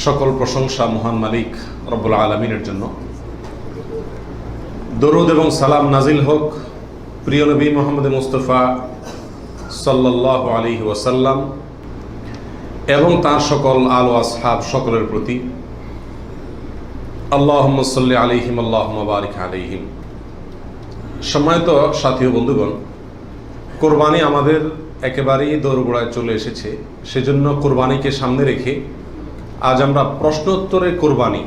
সকল প্রশংসা মহান মালিক রব্বুল আলামিনের জন্য। দরুদ এবং সালাম নাজিল হোক প্রিয় নবী মুহাম্মদ মুস্তাফা সাল্লাল্লাহু আলাইহি ওয়াসাল্লাম এবং তার সকল আল ও আসহাব সকলের প্রতি। আল্লাহুম্মা সাল্লি আলাইহিম আল্লাহুম্মা বারিক আলাইহিম। সম্মানিত সাথী ও বন্ধুগণ, কোরবানি আমাদের একেবারেই দোরগোড়ায় চলে এসেছে। সেজন্য কোরবানিকে সামনে রেখে আজ আমরা প্রশ্নোত্তরে কোরবানি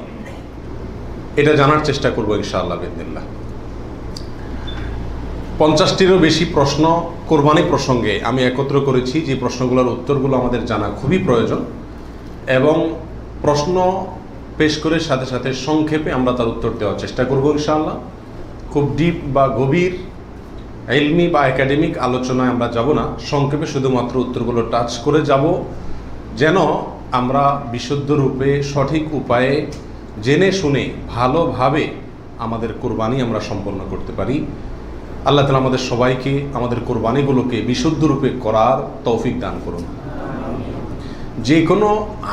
এটা জানার চেষ্টা করব ইনশাআল্লাহ বিদিনিল্লাহ। 50টিরও বেশি প্রশ্ন কোরবানি প্রসঙ্গে আমি একত্র করেছি, যে প্রশ্নগুলোর উত্তরগুলো আমাদের জানা খুবই প্রয়োজন, এবং প্রশ্ন পেশ করে সাথে সাথে সংক্ষেপে আমরা তার উত্তর দেওয়ার চেষ্টা করব ইনশাআল্লাহ। খুব ডিপ বা গভীর ইলমি বা একাডেমিক আলোচনায় আমরা যাব না, সংক্ষেপে শুধুমাত্র উত্তরগুলো টাচ করে যাব, যেন আমরা বিশুদ্ধ রূপে সঠিক উপায়ে জেনে শুনে ভালোভাবে আমাদের কোরবানি আমরা সম্পন্ন করতে পারি। আল্লাহ তাআলা আমাদের সবাইকে আমাদের কোরবানিগুলোকে বিশুদ্ধ রূপে করার তৌফিক দান করুন। যে কোনো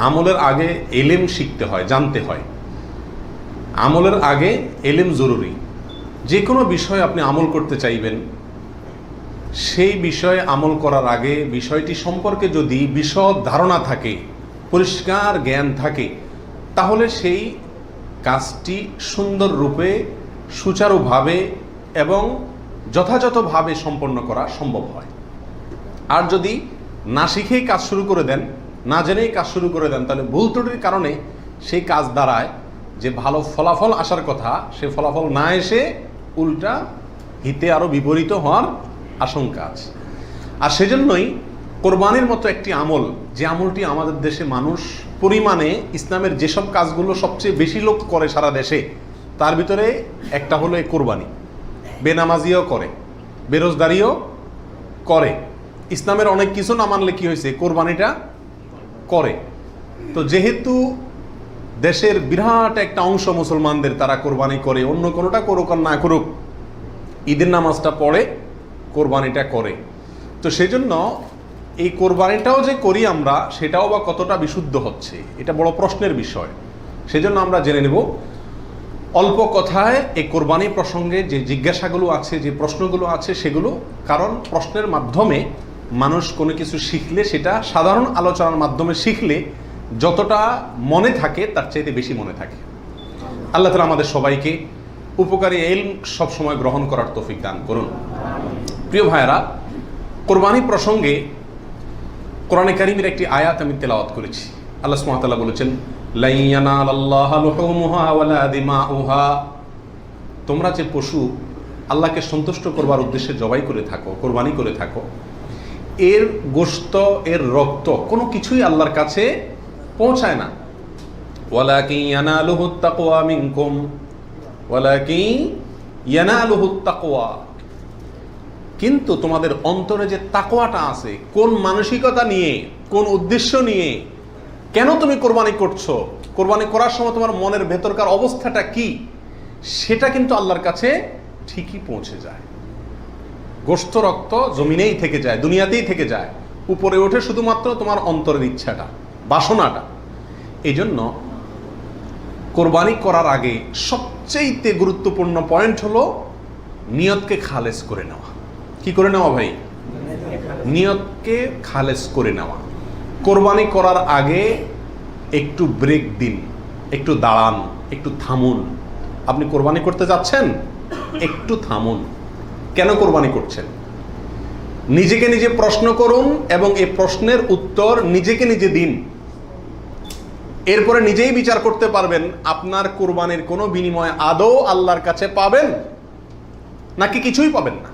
আমলের আগে ইলম শিখতে হয়, জানতে হয়। আমলের আগে ইলম জরুরি। যে কোনো বিষয়ে আপনি আমল করতে চাইবেন, সেই বিষয়ে আমল করার আগে বিষয়টি সম্পর্কে যদি বিশদ ধারণা থাকে, পরিষ্কার জ্ঞান থাকে, তাহলে সেই কাজটি সুন্দর রূপে সুচারুভাবে এবং যথাযথভাবে সম্পন্ন করা সম্ভব হয়। আর যদি না শিখেই কাজ শুরু করে দেন, না জেনেই কাজ শুরু করে দেন, তাহলে ভুল ত্রুটির কারণে সেই কাজ দ্বারায় যে ভালো ফলাফল আসার কথা, সে ফলাফল না এসে উল্টা হিতে আরও বিপরীত হওয়ার আশঙ্কা আছে। আর সেজন্যই কোরবানির মতো একটি আমল, যে আমলটি আমাদের দেশে মানুষ পরিমাণে ইসলামের যেসব কাজগুলো সবচেয়ে বেশি লোক করে সারা দেশে, তার ভিতরে একটা হলো এই কোরবানি। বেনামাজিও করে, বেরোজগারিও করে, ইসলামের অনেক কিছু না মানলে কি হয়েছে, কোরবানিটা করে। তো যেহেতু দেশের বিরাট একটা অংশ মুসলমানদের তারা কোরবানি করে, অন্য কোনোটা করুক আর না করুক, ঈদের নামাজটা পড়ে, কোরবানিটা করে। তো সেজন্য এই কোরবানিটাও যে করি আমরা, সেটাও বা কতটা বিশুদ্ধ হচ্ছে, এটা বড় প্রশ্নের বিষয়। সেজন্য আমরা জেনে নেব অল্প কথায় এই কোরবানি প্রসঙ্গে যে জিজ্ঞাসাগুলো আছে, যে প্রশ্নগুলো আছে সেগুলো। কারণ প্রশ্নের মাধ্যমে মানুষ কোনো কিছু শিখলে, সেটা সাধারণ আলোচনার মাধ্যমে শিখলে যতটা মনে থাকে তার চাইতে বেশি মনে থাকে। আল্লাহ তাআলা আমাদের সবাইকে উপকারী ইলম সবসময় গ্রহণ করার তৌফিক দান করুন। প্রিয় ভাইয়েরা, কোরবানি প্রসঙ্গে কোরআনে কারীমের একটি আয়াত আমি তেলাওয়াত করেছি। আল্লাহ সুবহানাহু ওয়া তাআলা বলেছেন, লা ইয়ানালাল্লাহা লুহুমুহা ওয়ালা দিমাউহা। তোমরা যে পশু আল্লাহকে সন্তুষ্ট করবার উদ্দেশ্যে জবাই করে থাকো, কোরবানি করে থাকো, এর গোশত, এর রক্ত কোনো কিছুই আল্লাহর কাছে পৌঁছায় না। ওয়ালাকিন ইয়ানালুহুত তাকওয়া মিনকুম, ওয়ালাকিন ইয়ানালুহুত তাকওয়া। কিন্তু তোমাদের অন্তরে যে তাকওয়াটা আছে, কোন মানসিকতা নিয়ে, কোন উদ্দেশ্য নিয়ে, কেন তুমি কোরবানি করছো, কোরবানি করার সময় তোমার মনের ভেতরকার অবস্থাটা কি, সেটা কিন্তু আল্লাহর কাছে ঠিকই পৌঁছে যায়। গোশত রক্ত জমিনেই থেকে যায়, দুনিয়াতেই থেকে যায়, উপরে ওঠে শুধুমাত্র তোমার অন্তরের ইচ্ছাটা, বাসনাটা। এই জন্য কোরবানি করার আগে সবচেয়ে গুরুত্বপূর্ণ পয়েন্ট হলো নিয়তকে খালেস করে নেওয়া। কি করে নেওয়া ভাই? নিয়তকে খালেস করে নেওয়া। কোরবানি করার আগে একটু ব্রেক দিন, একটু দাঁড়ান, একটু থামুন। আপনি কোরবানি করতে যাচ্ছেন, একটু থামুন। কেন কোরবানি করছেন? নিজেকে নিজে প্রশ্ন করুন এবং এই প্রশ্নের উত্তর নিজেকে নিজে দিন। এরপরে নিজেই বিচার করতে পারবেন আপনার কোরবানির কোনো বিনিময় আদৌ আল্লাহর কাছে পাবেন নাকি কিছুই পাবেন না।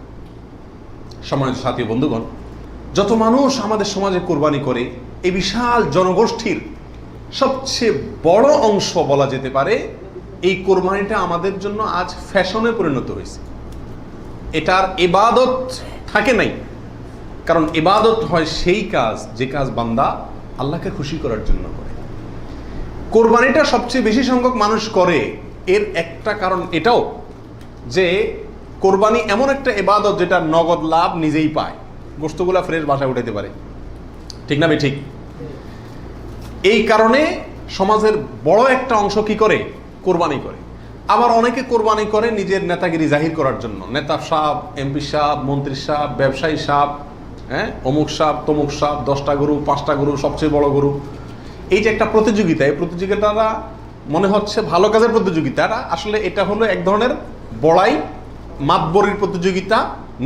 সম্মানিত সাথী বন্ধুগণ, যত মানুষ আমাদের সমাজে কোরবানি করে, এই বিশাল জনগোষ্ঠীর সবচেয়ে বড় অংশ বলা যেতে পারে, এই কোরবানিটা আমাদের জন্য আজ ফ্যাশনে পরিণত হয়েছে। এটার ইবাদত থাকে নাই। কারণ ইবাদত হয় সেই কাজ, যে কাজ বান্দা আল্লাহকে খুশি করার জন্য করে। কোরবানিটা সবচেয়ে বেশি সংখ্যক মানুষ করে, এর একটা কারণ এটাও যে কোরবানি এমন একটা ইবাদত যেটা নগদ লাভ নিজেই পায়, গোশতগুলা ফ্রেশ বাসায় উঠাইতে পারে, ঠিক না? ঠিক। এই কারণে সমাজের বড় একটা অংশ কি করে? কোরবানি করে। আবার অনেকে কোরবানি করে নিজের নেতাগিরি জাহির করার জন্য। নেতা সাহেব, এমপি সাহেব, মন্ত্রী সাহেব, ব্যবসায়ী সাহেব, হ্যাঁ, অমুক সাহেব, তমুক সাহেব, 10টা গরু, 5টা গরু, সবচেয়ে বড় গরু। এই যে একটা প্রতিযোগিতা, এই প্রতিযোগিতাটা মনে হচ্ছে ভালো কাজের প্রতিযোগিতা, আসলে এটা হলো এক ধরনের বড়াই, মাতবরির প্রতিযোগিতা,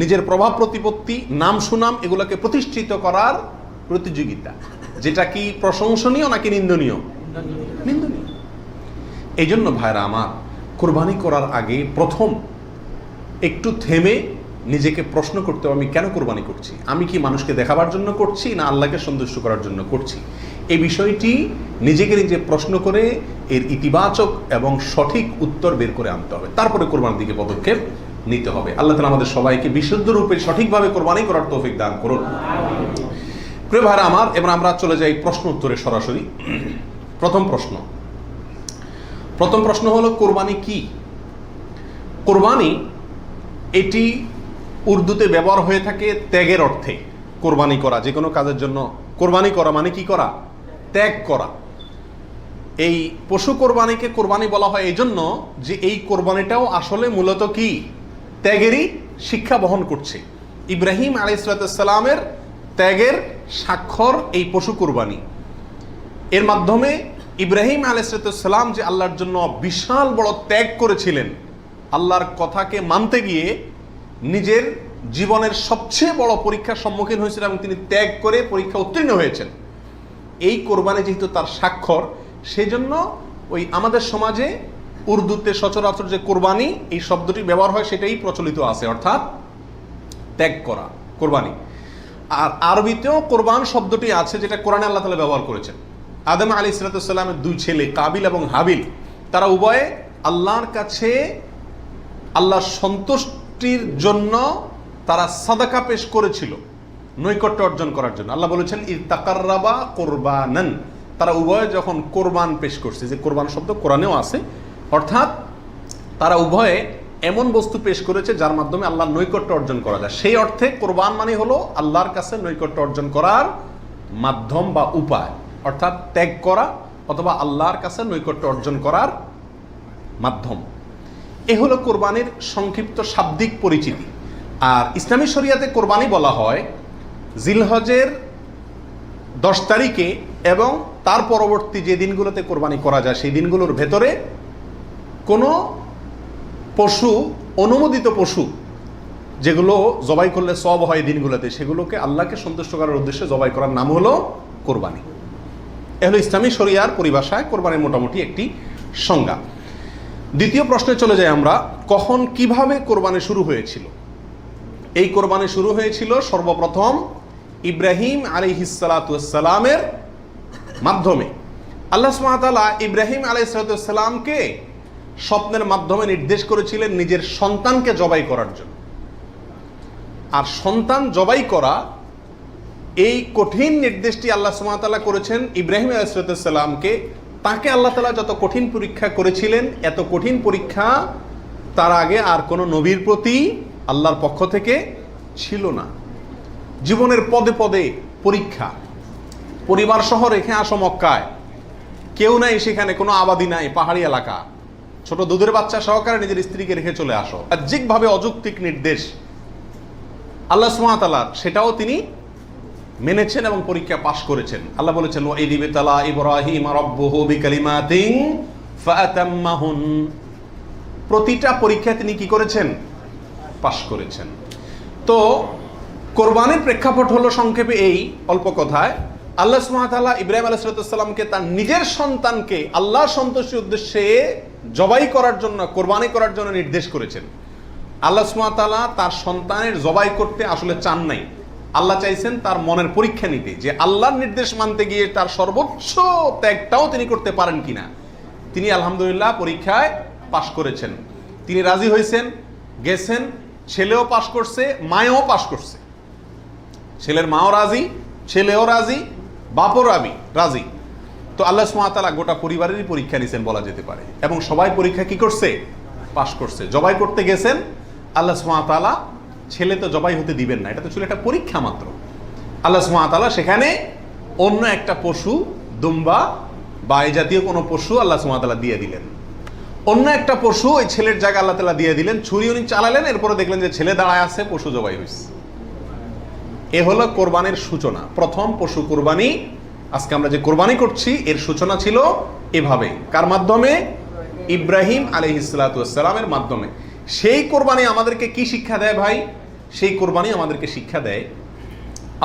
নিজের প্রভাব প্রতিপত্তি, নাম সুনাম এগুলোকে প্রতিষ্ঠিত করার প্রতিযোগিতা, যেটা কি প্রশংসনীয় নাকি নিন্দনীয়? নিন্দনীয়। এই জন্য ভাইরা আমার, কোরবানি করার আগে প্রথম একটু থেমে নিজেকে প্রশ্ন করতে হবে, আমি কেন কোরবানি করছি? আমি কি মানুষকে দেখাবার জন্য করছি না আল্লাহকে সন্তুষ্ট করার জন্য করছি? এই বিষয়টি নিজেকে নিজে প্রশ্ন করে এর ইতিবাচক এবং সঠিক উত্তর বের করে আনতে হবে, তারপরে কোরবানির দিকে পদক্ষেপ নিতে হবে। আল্লাহ তাআলা আমাদের সবাইকে বিশুদ্ধ রূপে সঠিকভাবে কোরবানি করার তৌফিক দান করুন। প্রিয় ভাইরা আমার, এবার আমরা চলে যাই প্রশ্ন উত্তরে সরাসরি। প্রথম প্রশ্ন হলো, কোরবানি কি? কোরবানি এটি উর্দুতে ব্যবহার হয়ে থাকে ত্যাগের অর্থে। কোরবানি করা, যে কোনো কাজের জন্য কোরবানি করা মানে কি করা? ত্যাগ করা। এই পশু কোরবানিকে কোরবানি বলা হয় এই জন্য যে এই কোরবানিটাও আসলে মূলত কি? ত্যাগেরই শিক্ষা বহন করছে। ইব্রাহিম আলাইহিস সালামের ত্যাগের স্বাক্ষর এই পশু কোরবানি। এর মাধ্যমে ইব্রাহিম আলাইহিস সালাম যে আল্লাহর জন্য বিশাল বড় ত্যাগ করেছিলেন, আল্লাহর কথাকে মানতে গিয়ে নিজের জীবনের সবচেয়ে বড় পরীক্ষার সম্মুখীন হয়েছিলেন এবং তিনি ত্যাগ করে পরীক্ষা উত্তীর্ণ হয়েছেন। এই কোরবানি যেহেতু তার স্বাক্ষর, সেই জন্য ওই আমাদের সমাজে উর্দুতে সচরাচর যে কোরবানি এই শব্দটি ব্যবহার হয় সেটাই প্রচলিত আছে, অর্থাৎ ত্যাগ করা, কোরবানি। আর আরবিতেও কোরবান শব্দটি আছে, যেটা কোরআনে আল্লাহ তাআলা ব্যবহার করেছেন। আদম আলাইহিস সালামের 2 ছেলে কাবিল এবং হাবিল, তারা উভয়ে আল্লাহর কাছে আল্লাহর সন্তুষ্টির জন্য তারা সাদাকা পেশ করেছিল, নৈকট্য অর্জন করার জন্য। আল্লাহ বলেছেন ইত্তাকাররাবা কোরবানান, তারা উভয়ে যখন কোরবান পেশ করছে, যে কোরবান শব্দ কোরআনেও আছে, অর্থাৎ তারা উভয়ে এমন বস্তু পেশ করেছে যার মাধ্যমে আল্লাহর নৈকট্য অর্জন করা যায়। সেই অর্থে কোরবান মানে হলো আল্লাহর কাছে নৈকট্য অর্জন করার মাধ্যম বা উপায়, অর্থাৎ ত্যাগ করা অথবা আল্লাহর কাছে নৈকট্য অর্জন করার মাধ্যম। এ হলো কোরবানির সংক্ষিপ্ত শাব্দিক পরিচিতি। আর ইসলামী শরিয়াতে কোরবানি বলা হয় জিলহজের 10 তারিখে এবং তার পরবর্তী যে দিনগুলোতে কোরবানি করা যায় সেই দিনগুলোর ভেতরে কোনো পশু, অনুমোদিত পশু যেগুলো জবাই করলে সওয়াব হয় দিনগুলোতে, সেগুলোকে আল্লাহকে সন্তুষ্ট করার উদ্দেশ্যে জবাই করার নাম হলো কোরবানি। এ হলো ইসলামী শরিয়ার পরিভাষায় কোরবানির মোটামুটি একটি সংজ্ঞা। দ্বিতীয় প্রশ্নে চলে যাই আমরা, কখন কিভাবে কোরবানি শুরু হয়েছিল? এই কোরবানি শুরু হয়েছিল সর্বপ্রথম ইব্রাহিম আলাইহিস সালামের মাধ্যমে। আল্লাহ সুবহানাহু ওয়া তাআলা ইব্রাহিম আলাইহিস সালামকে স্বপ্নের মাধ্যমে নির্দেশ করেছিলেন নিজের সন্তানকে জবাই করার জন্য। আর সন্তান জবাই করা, এই কঠিন নির্দেশটি আল্লাহ সুবহানাহু ওয়া তাআলা করেছেন ইব্রাহিম আলাইহিস সালামকে। তাকে আল্লাহ তাআলা যত কঠিন পরীক্ষা করেছিলেন, এত কঠিন পরীক্ষা তার আগে আর কোনো নবীর প্রতি আল্লাহর পক্ষ থেকে ছিল না। জীবনের পদে পদে পরীক্ষা। পরিবার সহ রেখে আসো মক্কায়, কেউ নাই সেখানে, কোনো আবাদি নাই, পাহাড়ি এলাকা, ছোট দুধের বাচ্চা সহকারে নিজের স্ত্রীকে রেখে চলে আসো। বাহ্যিকভাবে অযৌক্তিক নির্দেশ আল্লাহ সুবহানাহু ওয়া তাআলা, সেটাও তিনি মেনেছেন এবং পরীক্ষা পাশ করেছেন। আল্লাহ বলেছেন ওয়া ইয ইবতালা ইব্রাহিম রাব্বুহু বিকালিমাতিন ফাআতাম্মাহুন, প্রতিটা পরীক্ষা তিনি কি করেছেন? পাশ করেছেন। তো কোরবানির প্রেক্ষাপট হলো সংক্ষেপে এই, অল্প কথায়, আল্লাহ সুবহানাহু ওয়া তাআলা ইব্রাহিম আলাইহিস সালামকে তার নিজের সন্তানকে আল্লাহর সন্তুষ্টির উদ্দেশ্যে জবাই করার জন্য, কোরবানি করার জন্য নির্দেশ করেছেন। আল্লাহ সুবহানাহু ওয়া তাআলা তার সন্তানের জবাই করতে আসলে চান নাই। আল্লাহ চাইছেন তার মনের পরীক্ষা নিতে, যে আল্লাহর নির্দেশ মানতে গিয়ে তার সর্বোচ্চ ত্যাগটাও তিনি করতে পারেন কিনা। তিনি আলহামদুলিল্লাহ পরীক্ষায় পাশ করেছেন। তিনি রাজি হয়েছেন, গেছেন, ছেলেও পাশ করছে, মায়েও পাশ করছে। ছেলের মাও রাজি, ছেলেও রাজি, বাপও রাজি। তো আল্লাহ সুবহানাহু ওয়া তাআলা গোটা পরিবারেরই পরীক্ষা নিছেন বলা যেতে পারে, এবং সবাই পরীক্ষা কি করছে? পাশ করছে। জবাই করতে গেছেন, আল্লাহ সুবহানাহু ওয়া তাআলা ছেলে তো জবাই হতে দিবেন না, এটা তো ছিল একটা পরীক্ষা মাত্র। আল্লাহ সুবহানাহু ওয়া তাআলা সেখানে অন্য একটা পশু, দুম্বা বা এই জাতীয় কোনো পশু আল্লাহ সুবহানাহু ওয়া তাআলা দিয়ে দিলেন। অন্য একটা পশু ওই ছেলের জায়গায় আল্লাহ তাআলা দিয়ে দিলেন, ছুরি উনি চালালেন, এরপরে দেখলেন যে ছেলে দাঁড়ায় আছে, পশু জবাই হয়েছে। এ হলো কোরবানির সূচনা। প্রথম পশু কোরবানি, আজকে আমরা যে কোরবানি করছি এর সূচনা ছিল এভাবে। কার মাধ্যমে? ইব্রাহিম আলাইহিস সালাতু ওয়াস সালামের মাধ্যমে। সেই কোরবানি আমাদেরকে কি শিক্ষা দেয় ভাই? সেই কোরবানি আমাদেরকে শিক্ষা দেয়,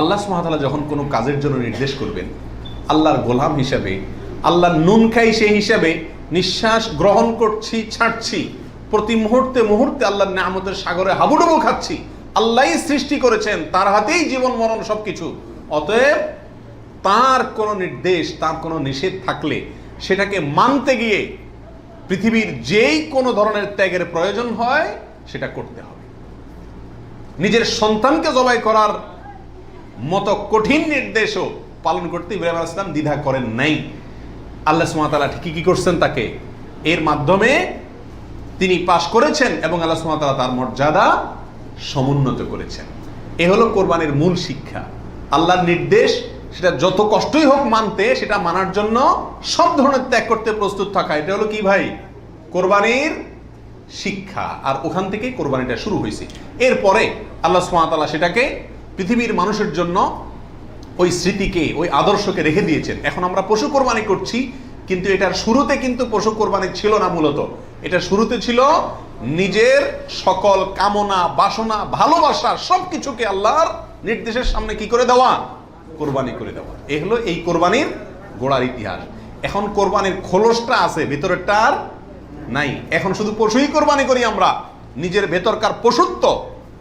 আল্লাহ সুবহানাহু ওয়া তাআলা যখন কোনো কাজের জন্য নির্দেশ করবেন, আল্লাহর গোলাম হিসাবে, আল্লাহর নুন খাই সেই হিসাবে নিঃশ্বাস গ্রহণ করছি, ছাড়ছি, প্রতি মুহূর্তে মুহূর্তে আল্লাহর নিয়ামতের সাগরে হাবুডুবু খাচ্ছি। আল্লাহই সৃষ্টি করেছেন, তার হাতেই জীবন মরণ সবকিছু। অতএব তার কোনো নির্দেশ, তার কোনো নিষেধ থাকলে সেটাকে মানতে গিয়ে পৃথিবীর যেই কোনো ধরনের ত্যাগের প্রয়োজন হয় সেটা করতে হবে। নিজের সন্তানকে জবাই করার মতো কঠিন নির্দেশও পালন করতে ইব্রাহিম আলাইহিস সালাম দ্বিধা করেন নাই। আল্লাহ সুবহানাহু ওয়া তাআলা ঠিকই কি করছেন, তাকে এর মাধ্যমে তিনি পাশ করেছেন এবং আল্লাহ সুবহানাহু ওয়া তাআলা তার মর্যাদা সমুন্নত করেছেন। এ হলো কোরবানির মূল শিক্ষা। আল্লাহর নির্দেশ, সেটা যত কষ্টই হোক মানতে, সেটা মানার জন্য সব ধরনের ত্যাগ করতে প্রস্তুত থাকা, এটা হলো কি ভাই? কোরবানির শিক্ষা। আর ওখান থেকেই কোরবানিটা শুরু হয়েছে। এরপরে আল্লাহ সুবহানাহু ওয়া তাআলা সেটাকে পৃথিবীর মানুষের জন্য ওই স্মৃতিকে, ওই আদর্শকে রেখে দিয়েছেন। এখন আমরা পশু কোরবানি করছি, কিন্তু এটার শুরুতে কিন্তু পশু কোরবানি ছিল না। মূলত এটা শুরুতে ছিল নিজের সকল কামনা, বাসনা, ভালোবাসা সবকিছুকে আল্লাহর নির্দেশের সামনে কি করে দেওয়া? কোরবানি করে দেওয়া। এই হলো এই কোরবানির গোড়ার ইতিহাস। এখন কোরবানির খোলসটা আছে, ভেতরেরটা আর নাই। এখন শুধু পশুই কোরবানি করি আমরা। নিজের ভেতরকার পশুত্ব,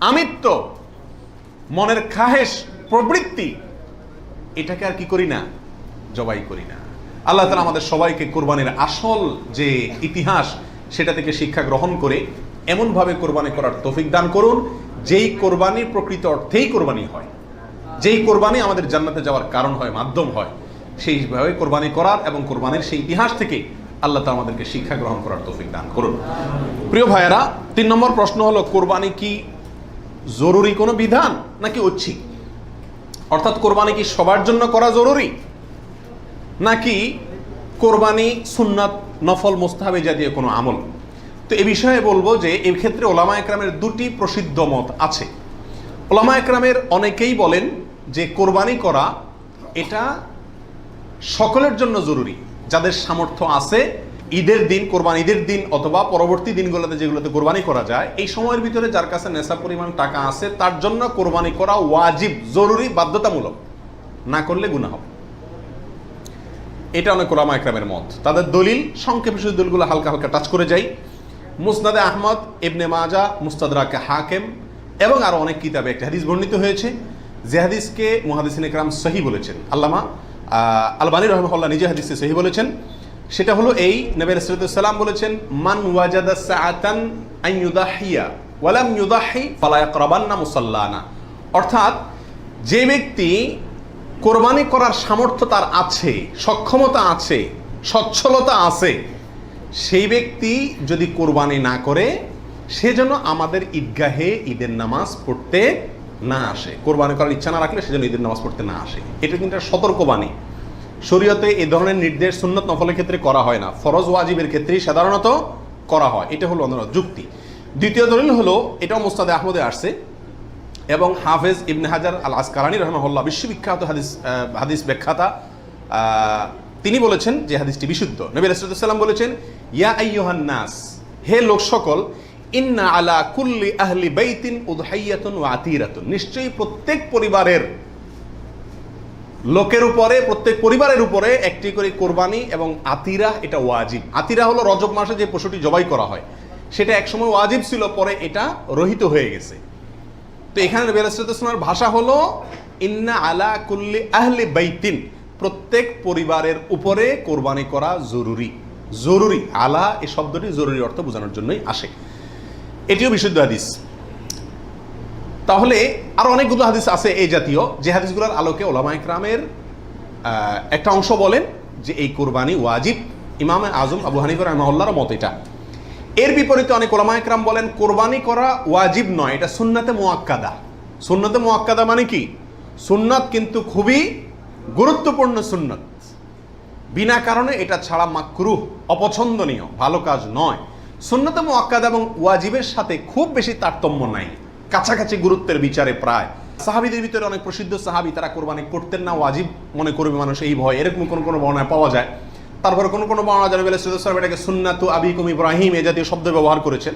আমিত্ব, মনের খাহেশ, প্রবৃত্তি, এটাকে আর কি করি না? জবাই করি না। আল্লাহ তাআলা আমাদের সবাইকে কোরবানির আসল যে ইতিহাস সেটা থেকে শিক্ষা গ্রহণ করে এমনভাবে কোরবানি করার তৌফিক দান করুন, যেই কোরবানি প্রকৃত অর্থেই কোরবানি হয়, যেই কোরবানি আমাদের জান্নাতে যাওয়ার কারণ হয়, মাধ্যম হয়, সেইভাবে কোরবানি করার এবং কোরবানির সেই ইতিহাস থেকে আল্লাহ তাআলা আমাদেরকে শিক্ষা গ্রহণ করার তৌফিক দান করুন। প্রিয় ভাইয়েরা, 3 নম্বর প্রশ্ন হলো, কোরবানি কি জরুরি কোনো বিধান নাকি ঐচ্ছিক? অর্থাৎ কোরবানি কি সবার জন্য করা জরুরি, নাকি কোরবানি সুন্নাত, নফল, মুস্তাহাব জাতীয় কোনো আমল? তো এই বিষয়ে বলবো যে এই ক্ষেত্রে ওলামা একরামের 2টি প্রসিদ্ধ মত আছে। ওলামা একরামের অনেকেই বলেন যে কোরবানি করা এটা সকলের জন্য জরুরি, যাদের সামর্থ্য আছে। ঈদের দিন, কোরবানি ঈদের দিন অথবা পরবর্তী দিনগুলোতে যেগুলোতে কোরবানি করা যায়, এই সময়ের ভিতরে যার কাছে নেশা পরিমাণ টাকা আছে তার জন্য কোরবানি করা ওয়াজিব, জরুরি, বাধ্যতামূলক। না করলে গুনাহ হবে। এটা অনেক ওলামা একরামের মত। তাদের দলিল সংক্ষেপে শুধু দলিলগুলো হালকা হালকা টাচ করে যাই। মুসনাদে আহমদ, ইবনে মাজা, মুস্তাদরাকে হাকিম এবং আরো অনেক কিতাবে একটা হাদিস বর্ণিত হয়েছে, যে হাদিসকে মুহাদ্দিসিন ইকরাম সহিহ বলেছেন। আল্লামা আলবানী রাহিমাহুল্লাহ নিজে হাদিসে সহিহ বলেছেন। সেটা হলো এই, নবী সাল্লাল্লাহু আলাইহি ওয়াসাল্লাম বলেছেন, মান ওয়াজাদা সাআতান আন ইউদাহিয়া ওয়া লাম ইউদাহি ফালা ইয়াকরাবান্না মুসাল্লানা। অর্থাৎ যে ব্যক্তি কোরবানি করার সামর্থ্য তার আছে, সক্ষমতা আছে, সচ্ছলতা আছে, সেই ব্যক্তি যদি কোরবানি না করে, সে যেন আমাদের ঈদগাহে ঈদের নামাজ পড়তে না আসে। কোরবানি করার ইচ্ছা না রাখলে সে যেন ঈদের নামাজ পড়তে না আসে। এটা কিন্তু সতর্কবাণী। শরীয়তে এই ধরনের নির্দেশ সুন্নত নফলের ক্ষেত্রে করা হয় না, ফরজ ওয়াজিবের ক্ষেত্রেই সাধারণত করা হয়। এটা হলো অন্যান্য যুক্তি। দ্বিতীয় দলিল হলো, এটাও মুস্তাদে আহমদে আসছে এবং হাফেজ ইবনে হাজার আল আসকালানী রাহিমাহুল্লাহ, বিশ্ববিখ্যাত হাদিস ব্যাখ্যাতা, তিনি বলেছেন যে হাদিসটি বিশুদ্ধ। নবী সাল্লাল্লাহু আলাইহি ওয়াসাল্লাম বলেছেন, ইয়া আইয়ুহান নাস, হে লোক সকল, ইন্না আলা কুল্লি আহলি বাইতিন উদহাইয়াতুন ওয়া আতিরাতুন, নিশ্চয়ই প্রত্যেক পরিবারের লোকের উপরে, প্রত্যেক পরিবারের উপরে একটি করে কোরবানি এবং আতিরা, এটা ওয়াজিব। আতিরা হলো রজব মাসে যে পশুটি জবাই করা হয়, সেটা একসময় ওয়াজিব ছিল, পরে এটা রহিত হয়ে গেছে। তো এখানে নবী সাল্লাল্লাহু আলাইহি ওয়াসাল্লামের ভাষা হলো ইন্না আলা কুল্লি আহলি বাইতিন, প্রত্যেক পরিবারের উপরে কোরবানি করা জরুরি। জরুরি, আলা এই শব্দটি জরুরি অর্থ বোঝানোর জন্যই আসে। এটিও বিশুদ্ধ হাদিস। তাহলে আরো অনেকগুলো হাদিস আছে এই জাতীয়, যে হাদিসগুলোর আলোকে ওলামা ইকরামের একটা অংশ বলেন যে এই কোরবানি ওয়াজিব। ইমাম আজম আবু হানিফা রাহিমাহুল্লাহর মত এটা। এর বিপরীতে অনেক ওলামা ইকরাম বলেন কোরবানি করা ওয়াজিব নয়, এটা সুন্নাতে মুআক্কাদা। সুন্নাতে মুআক্কাদা মানে কি? সুন্নাত কিন্তু খুবই গুরুত্বপূর্ণ সুন্নাত, বিনা কারণে এটা ছাড়া মাকরুহ, অপছন্দনীয়, ভালো কাজ নয়। সুন্নতে মুআক্কাদা এবং ওয়াজিবের সাথে খুব বেশি তারতম্য নাই, কাছাকাছি গুরুত্বের বিচারে প্রায়। সাহাবীদের ভিতরে অনেক প্রসিদ্ধ সাহাবী তারা কোরবানি করতেন না, ওয়াজিব মনে করবে মানুষ এই ভয়, এরকম কোনো বর্ণনা পাওয়া যায়। তারপরে কোনো বর্ণনা জানাবে এটাকে সুন্নাতু আবিকুম ইব্রাহিম এ জাতীয় শব্দ ব্যবহার করেছেন।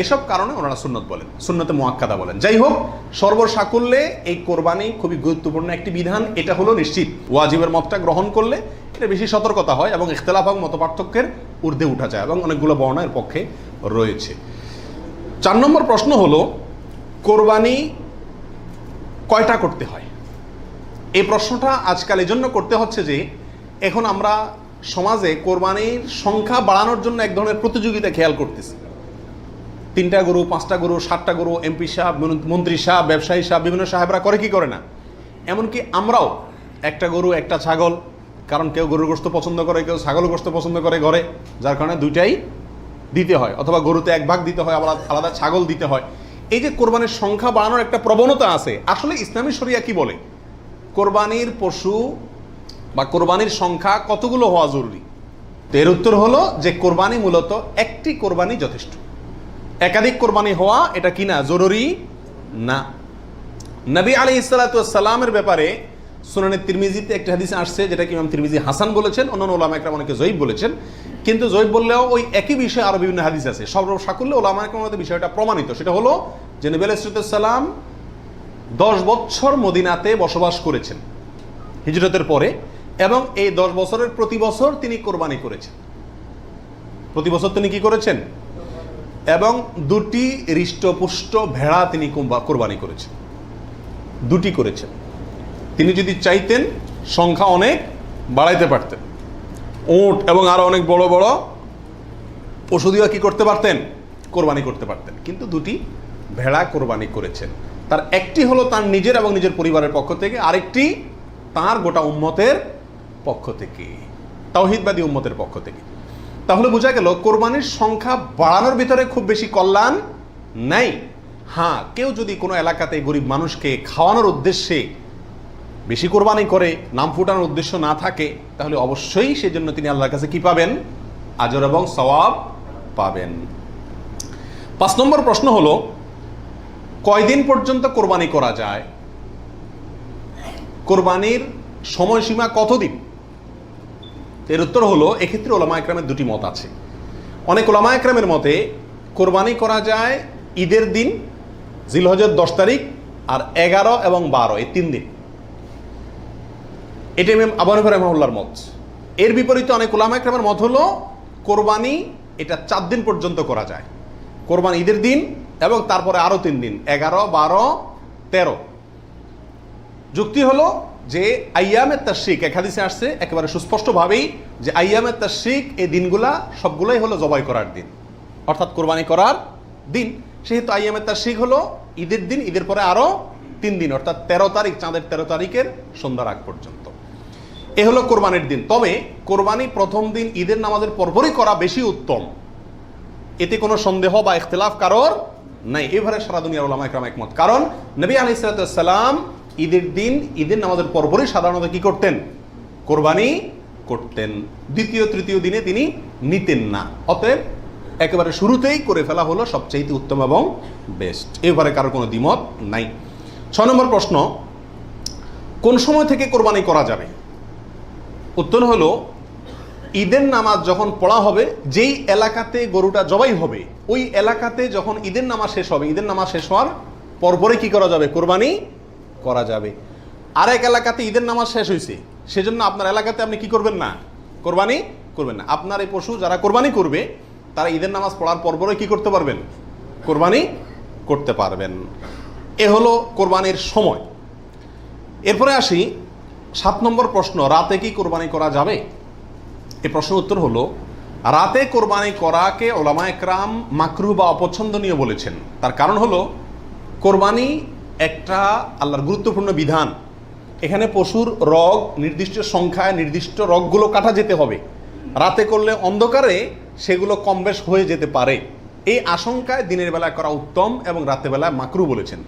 এসব কারণে ওনারা সুন্নত বলেন, সুন্নতে মুআক্কাদা বলেন। যাই হোক, সর্বসাকুল্যে এই কোরবানি খুবই গুরুত্বপূর্ণ একটি বিধান, এটা হলো নিশ্চিত। ওয়াজিবের মতটা গ্রহণ করলে এটা বেশি সতর্কতা হয় এবং ইখতিলাফ এবং মতপার্থক্যের ঊর্ধ্বে উঠা যায়, এবং অনেকগুলো বর্ণনা এর পক্ষে রয়েছে। 4 নম্বর প্রশ্ন হলো, কোরবানি কয়টা করতে হয়? এই প্রশ্নটা আজকাল এই জন্য করতে হচ্ছে যে এখন আমরা সমাজে কোরবানির সংখ্যা বাড়ানোর জন্য এক ধরনের প্রতিযোগিতা খেয়াল করতেছি। 3টা গরু, 5টা গরু, 7টা গরু, এমপি সাহেব, মন্ত্রী সাহেব, ব্যবসায়ী সাহেব, বিভিন্ন সাহেবরা করে কি করে না, এমনকি আমরাও একটা গরু একটা ছাগল, কারণ কেউ গরুর গোশত পছন্দ করে, কেউ ছাগল গোশত পছন্দ করে ঘরে, যার কারণে দুইটাই দিতে হয়, অথবা গরুতে 1 ভাগ দিতে হয়, আবার আলাদা ছাগল দিতে হয়। এই যে কোরবানির সংখ্যা বাড়ানোর একটা প্রবণতা আছে, আসলে ইসলামী শরিয়া কি বলে? কোরবানির পশু বা কোরবানির সংখ্যা কতগুলো হওয়া জরুরি? তো এর উত্তর হলো যে কোরবানি মূলত একটি কোরবানি যথেষ্ট। একাধিক কোরবানি হওয়া এটা কি না, জরুরি না। নবী আলাইহিস সালাতু ওয়াস সালামের ব্যাপারে সুনানে তিরমিজিতে একটা হাদিস আসছে, যেটা কি ইমাম তিরমিজি হাসান বলেছেন, অন্যান্য উলামা একরাম অনেকে জয়ীফ বলেছেন। কিন্তু জয়ীফ বললেও ওই একই বিষয়ে আরো বিভিন্ন হাদিস আছে। সর্বসাকুল্যে উলামা একরামের বিষয়টা প্রমাণিত। সেটা হলো যে নবী আলাইহিস সালাম 10 বছর মদিনাতে বসবাস করেছেন হিজরতের পরে, এবং এই 10 বছরের প্রতি বছর তিনি কোরবানি করেছেন। প্রতি বছর তিনি কি করেছেন? এবং 2টি হৃষ্টপুষ্ট ভেড়া তিনি কোরবানি করেছেন, 2টি করেছেন। তিনি যদি চাইতেন সংখ্যা অনেক বাড়াইতে পারতেন, উট এবং আরো অনেক বড় বড় পশু দিয়ে কি করতে পারতেন, কোরবানি করতে পারতেন। কিন্তু 2টি ভেড়া কোরবানি করেছেন। তার একটি হলো তার নিজের এবং নিজের পরিবারের পক্ষ থেকে, আরেকটি তার গোটা উম্মতের পক্ষ থেকে, তাওহীদবাদী উম্মতের পক্ষ থেকে। তাহলে বোঝা গেল কোরবানির সংখ্যা বাড়ানোর ভিতরে খুব বেশি কল্যাণ নাই। হ্যাঁ, কেউ যদি কোনো এলাকাতে গরিব মানুষকে খাওয়ানোর উদ্দেশ্যে বেশি কোরবানি করে, নাম ফুটানোর উদ্দেশ্য না থাকে, তাহলে অবশ্যই সেজন্য তিনি আল্লাহর কাছে কি পাবেন? আজর এবং সওয়াব পাবেন। 5 নম্বর প্রশ্ন হলো, কয়দিন পর্যন্ত কোরবানি করা যায়? কোরবানির সময়সীমা কতদিন? এর উত্তর হলো, এক্ষেত্রে ওলামা একরামের 2টি মত আছে। অনেক ওলামা একরামের মতে কোরবানি করা যায় ঈদের দিন, জিলহজের 10 তারিখ, আর 11 এবং 12 এই 3 দিন। এটা ইমাম আবু হানিফা রাহিমাহুল্লাহর মত। এর বিপরীতে অনেক ওলামা একরামের মত হলো কোরবানি এটা 4 দিন পর্যন্ত করা যায়। কোরবানি ঈদের দিন এবং তারপরে আরো 3 দিন, 11, 12, 13। যুক্তি হলো যে আইয়ামে তাশরিক, এক হাদিসে আসছে একেবারে সুস্পষ্টভাবেই যে আইয়ামে তাশরিক এই দিনগুলা সবগুলাই হলো জবাই করার দিন, অর্থাৎ কোরবানি করার দিন। সেহেতু আইয়ামে তাশরিক হলো ঈদের দিন, ঈদের পরে আরো 3 দিন, অর্থাৎ 13 তারিখ, চাঁদের 13 তারিখের সন্ধ্যার আগ পর্যন্ত। এ হলো কোরবানির দিন। তবে কোরবানি প্রথম দিন ঈদের নামাজের পরপরই করা বেশি উত্তম, এতে কোনো সন্দেহ বা ইখতিলাফ কারোর নাই। এবারে সারা দুনিয়ার উলামা একরাম একমত। কারণ নবী আলাইহিস সালাম ঈদের দিন ঈদের নামাজের পরপরই সাধারণত কি করতেন? কোরবানি করতেন। দ্বিতীয় তৃতীয় দিনে তিনি নিতেন না। অতএব একেবারে শুরুতেই করে ফেলা হলো সবচেয়ে উত্তম এবং বেস্ট। এবারে কারো কোনো দ্বিমত নাই। 6 নম্বর প্রশ্ন, কোন সময় থেকে কোরবানি করা যাবে? উত্তর হলো, ঈদের নামাজ যখন পড়া হবে, যেই এলাকাতে গরুটা জবাই হবে ওই এলাকাতে যখন ঈদের নামাজ শেষ হবে, ঈদের নামাজ শেষ হওয়ার পরপরে কি করা যাবে? কোরবানি করা যাবে। আরেক এলাকাতে ঈদের নামাজ শেষ হয়েছে, সেজন্য আপনার এলাকাতে আপনি কি করবেন না? কোরবানি করবেন না। আপনার এই পশু যারা কোরবানি করবে তারা ঈদের নামাজ পড়ার পরপরে কি করতে পারবেন? কোরবানি করতে পারবেন। এ হলো কোরবানির সময়। এরপরে আসি 7 নম্বর প্রশ্ন, রাতে কি কোরবানি করা যাবে? এই প্রশ্নের উত্তর হলো, রাতে কোরবানি করাকে ওলামা একরাম মাকরুহ বা অপছন্দনীয় বলেছেন। তার কারণ হলো, কোরবানি একটা আল্লাহর গুরুত্বপূর্ণ বিধান। এখানে পশুর রগ নির্দিষ্ট সংখ্যায়, নির্দিষ্ট রগগুলো কাটা যেতে হবে। রাতে করলে অন্ধকারে সেগুলো কম বেশ হয়ে যেতে পারে। এই আশঙ্কায় দিনের বেলায় করা উত্তম এবং রাতের বেলায় মাকরুহ বলেছেন।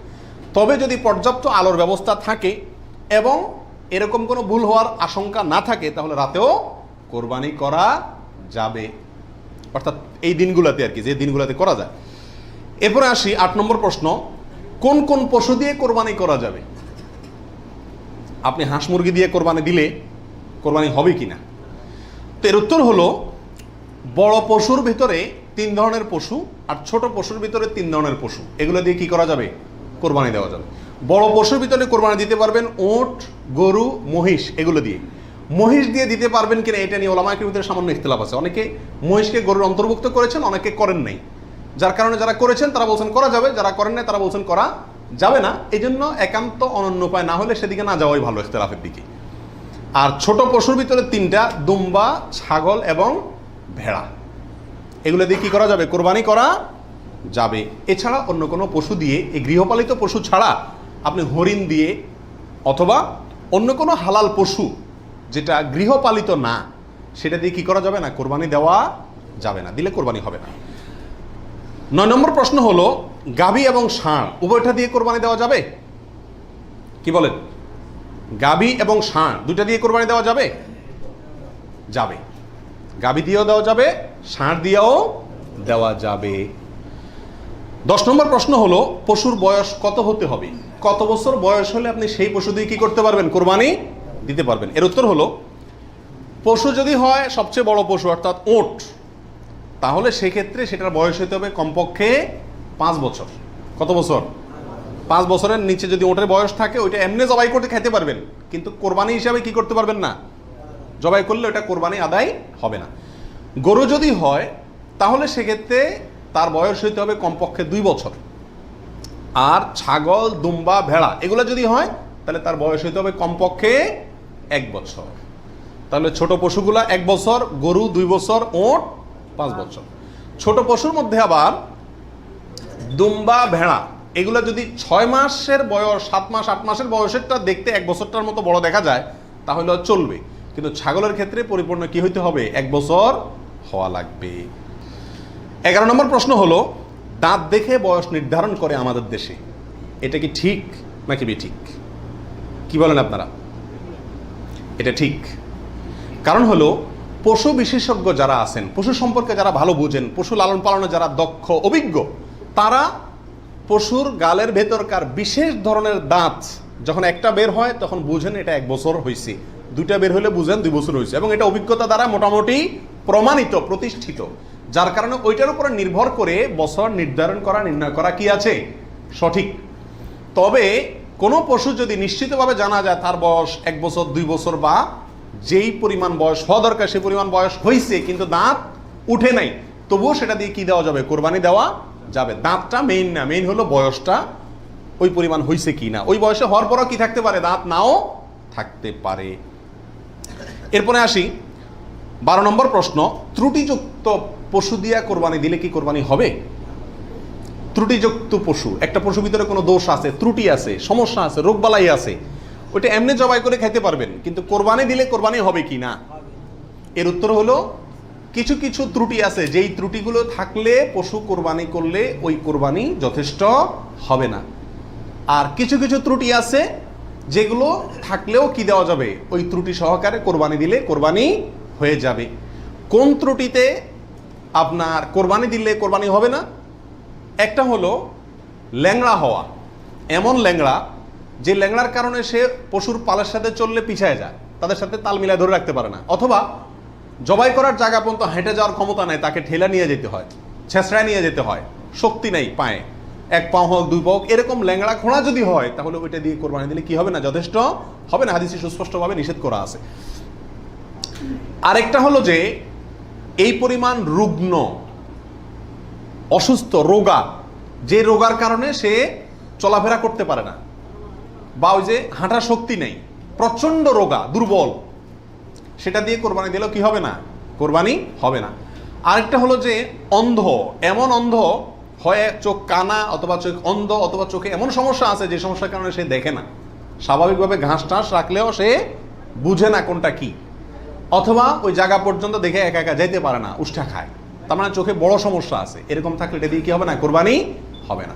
তবে যদি পর্যাপ্ত আলোর ব্যবস্থা থাকে এবং এরকম কোনো ভুল হওয়ার আশঙ্কা না থাকে, তাহলে রাতেও কোরবানি করা যাবে, অর্থাৎ এই দিনগুলোতে আর কি, যে দিনগুলোতে করা যায়। এরপরে আসি 8 নম্বর প্রশ্ন, কোন কোন পশু দিয়ে কোরবানি করা যাবে? আপনি হাঁস মুরগি দিয়ে কোরবানি দিলে কোরবানি হবে কিনা? তো এর উত্তর হলো, বড় পশুর ভিতরে 3 ধরনের পশু আর ছোট পশুর ভিতরে 3 ধরনের পশু, এগুলো দিয়ে কি করা যাবে? কোরবানি দেওয়া যাবে। বড় পশুর ভিতরে কোরবানি দিতে পারবেন উট, গরু, মহিষ, এগুলো দিয়ে। মহিষ দিয়ে দিতে পারবেন কিনা এটা নিয়ে ওলামায়ের ভিতরে সামান্য ইখতিলাফ আছে। অনেকে মহিষকে গরুর অন্তর্ভুক্ত করেছেন, অনেকে করেন নাই। যার কারণে যারা করেছেন তারা বলছেন করা যাবে, যারা করেন নাই তারা বলছেন করা যাবে না। এই জন্য একান্ত অনন্য উপায় না হলে সেদিকে না যাওয়াই ভালো, ইখতিলাফের দিকে। আর ছোট পশুর ভিতরে 3টা, দুম্বা, ছাগল এবং ভেড়া, এগুলো দিয়ে কি করা যাবে? কোরবানি করা যাবে। এছাড়া অন্য কোনো পশু দিয়ে, এই গৃহপালিত পশু ছাড়া আপনি হরিণ দিয়ে অথবা অন্য কোনো হালাল পশু যেটা গৃহপালিত না, সেটা দিয়ে কি করা যাবে না? কোরবানি দেওয়া যাবে না, দিলে কোরবানি হবে না। 9 নম্বর প্রশ্ন হলো, গাভী এবং ষাঁড় উভয়টা দিয়ে কোরবানি দেওয়া যাবে? কি বলেন? গাভী এবং ষাঁড় দুইটা দিয়ে কোরবানি দেওয়া যাবে? যাবে। গাভী দিয়েও দেওয়া যাবে, ষাঁড় দিয়েও দেওয়া যাবে। 10 নম্বর প্রশ্ন হলো, পশুর বয়স কত হতে হবে? কত বছর বয়স হলে আপনি সেই পশু দিয়ে কি করতে পারবেন? কোরবানি দিতে পারবেন। এর উত্তর হলো, পশু যদি হয় সবচেয়ে বড় পশু অর্থাৎ উট, তাহলে সেক্ষেত্রে সেটার বয়স হতে হবে কমপক্ষে 5 বছর। কত বছর? 5 বছরের নিচে যদি ওটের বয়স থাকে, ওইটা এমনি জবাই করতে খেতে পারবেন, কিন্তু কোরবানি হিসাবে কি করতে পারবেন না, জবাই করলে ওটা কোরবানি আদায় হবে না। গরু যদি হয় তাহলে সেক্ষেত্রে তার বয়স হইতে হবে কমপক্ষে 2 বছর। আর ছাগল, দুম্বা, ভেড়া এগুলো যদি হয় তাহলে তার বয়স হইতে হবে কমপক্ষে 1 বছর। তাহলে ছোট পশুগুলা 1 বছর, গরু 2 বছর, ওট 5 বছর। ছোট পশুর মধ্যে আবার দুম্বা, ভেড়া এগুলো যদি 6 মাসের বয়স, 7 মাস, 8 মাসের বয়সেরটা দেখতে 1 বছরটার মতো বড় দেখা যায় তাহলে চলবে, কিন্তু ছাগলের ক্ষেত্রে পরিপূর্ণ কি হইতে হবে? 1 বছর হওয়া লাগবে। 11 নম্বর প্রশ্ন হলো, দাঁত দেখে বয়স নির্ধারণ করে আমাদের দেশে, এটা কি ঠিক নাকি বেঠিক? কি বলেন আপনারা? এটা ঠিক। কারণ হলো, পশু বিশেষজ্ঞ যারা আছেন, পশু সম্পর্কে যারা ভালো বুঝেন, পশু লালন পালনে যারা দক্ষ, অভিজ্ঞ, তারা পশুর গালের ভেতরকার বিশেষ ধরনের দাঁত যখন একটা বের হয় তখন বুঝেন এটা 1 বছর হয়েছে, 2টা বের হলে বুঝেন 2 বছর হয়েছে, এবং এটা অভিজ্ঞতা দ্বারা মোটামুটি প্রমাণিত, প্রতিষ্ঠিত। যার কারণে ওইটার উপরে নির্ভর করে বছর নির্ধারণ করা, নির্ণয় করা কি আছে? সঠিক। তবে কোনো পশু যদি নিশ্চিতভাবে জানা যায় তার বয়স 1 বছর, 2 বছর বা যেই পরিমাণ বয়স হওয়া দরকার সেই পরিমাণ বয়স হয়েছে কিন্তু দাঁত উঠে নাই, তবুও সেটা দিয়ে কি দেওয়া যাবে? কোরবানি দেওয়া যাবে। দাঁতটা মেইন না, মেইন হলো বয়সটা ওই পরিমাণ হয়েছে কি না। ওই বয়সে হওয়ার পরও কি থাকতে পারে? দাঁত নাও থাকতে পারে। এরপরে আসি 12 নম্বর প্রশ্ন, ত্রুটিযুক্ত পশু দিয়া কোরবানি দিলে কি কোরবানি হবে? ত্রুটিযুক্ত পশু, একটা পশুর ভিতরে কোনো দোষ আছে, ত্রুটি আছে, সমস্যা আছে, রোগবালাই আছে, ওইটা এমনি জবাই করে খেতে পারবেন, কিন্তু কোরবানি দিলে কোরবানি হবে কি না? এর উত্তর হলো, কিছু কিছু ত্রুটি আছে, যেই ত্রুটিগুলো থাকলে পশু কোরবানি করলে ওই কোরবানি যথেষ্ট হবে না। আর কিছু কিছু ত্রুটি আছে যেগুলো থাকলেও কি দেওয়া যাবে? ওই ত্রুটি সহকারে কোরবানি দিলে কোরবানি হয়ে যাবে। কোন ত্রুটিতে আপনার কোরবানি দিলে কোরবানি হবে না? একটা হলো ল্যাংড়া হওয়া, এমন ল্যাংড়া যে ল্যাংড়ার কারণে সে পশুর পালের সাথে চললে পিছায় যায়, তাদের সাথে তাল মিলায় ধরে রাখতে পারে না, অথবা জবাই করার জায়গা পর্যন্ত হেঁটে যাওয়ার ক্ষমতা নেই, তাকে ঠেলা নিয়ে যেতে হয়, ছেঁচড়ায় নিয়ে যেতে হয়, শক্তি নেই পায়ে, 1 পা হোক 2 পা হোক, এরকম ল্যাংড়া ঘোড়া যদি হয় তাহলে ওইটা দিয়ে কোরবানি দিলে কি হবে না? যথেষ্ট হবে না, হাদিসে সুস্পষ্টভাবে নিষেধ করা আছে। আরেকটা হলো যে এই পরিমাণ রুগ্ন, অসুস্থ, রোগা, যে রোগার কারণে সে চলাফেরা করতে পারে না, বা ওই যে হাঁটার শক্তি নেই, প্রচন্ড রোগা, দুর্বল, সেটা দিয়ে কোরবানি দিলেও কি হবে না? কোরবানি হবে না। আরেকটা হলো যে অন্ধ, এমন অন্ধ হয়, চোখ কানা অথবা চোখ অন্ধ, অথবা চোখে এমন সমস্যা আছে যে সমস্যার কারণে সে দেখে না, স্বাভাবিকভাবে ঘাস টাস রাখলেও সে বুঝে না কোনটা কি, অথবা ওই জায়গা পর্যন্ত দেখে একা একা যেতে পারে না, উষ্ঠা খায়, তার মানে চোখে বড় সমস্যা আছে, এরকম থাকলে এটা দিয়ে কি হবে না? কোরবানি হবে না।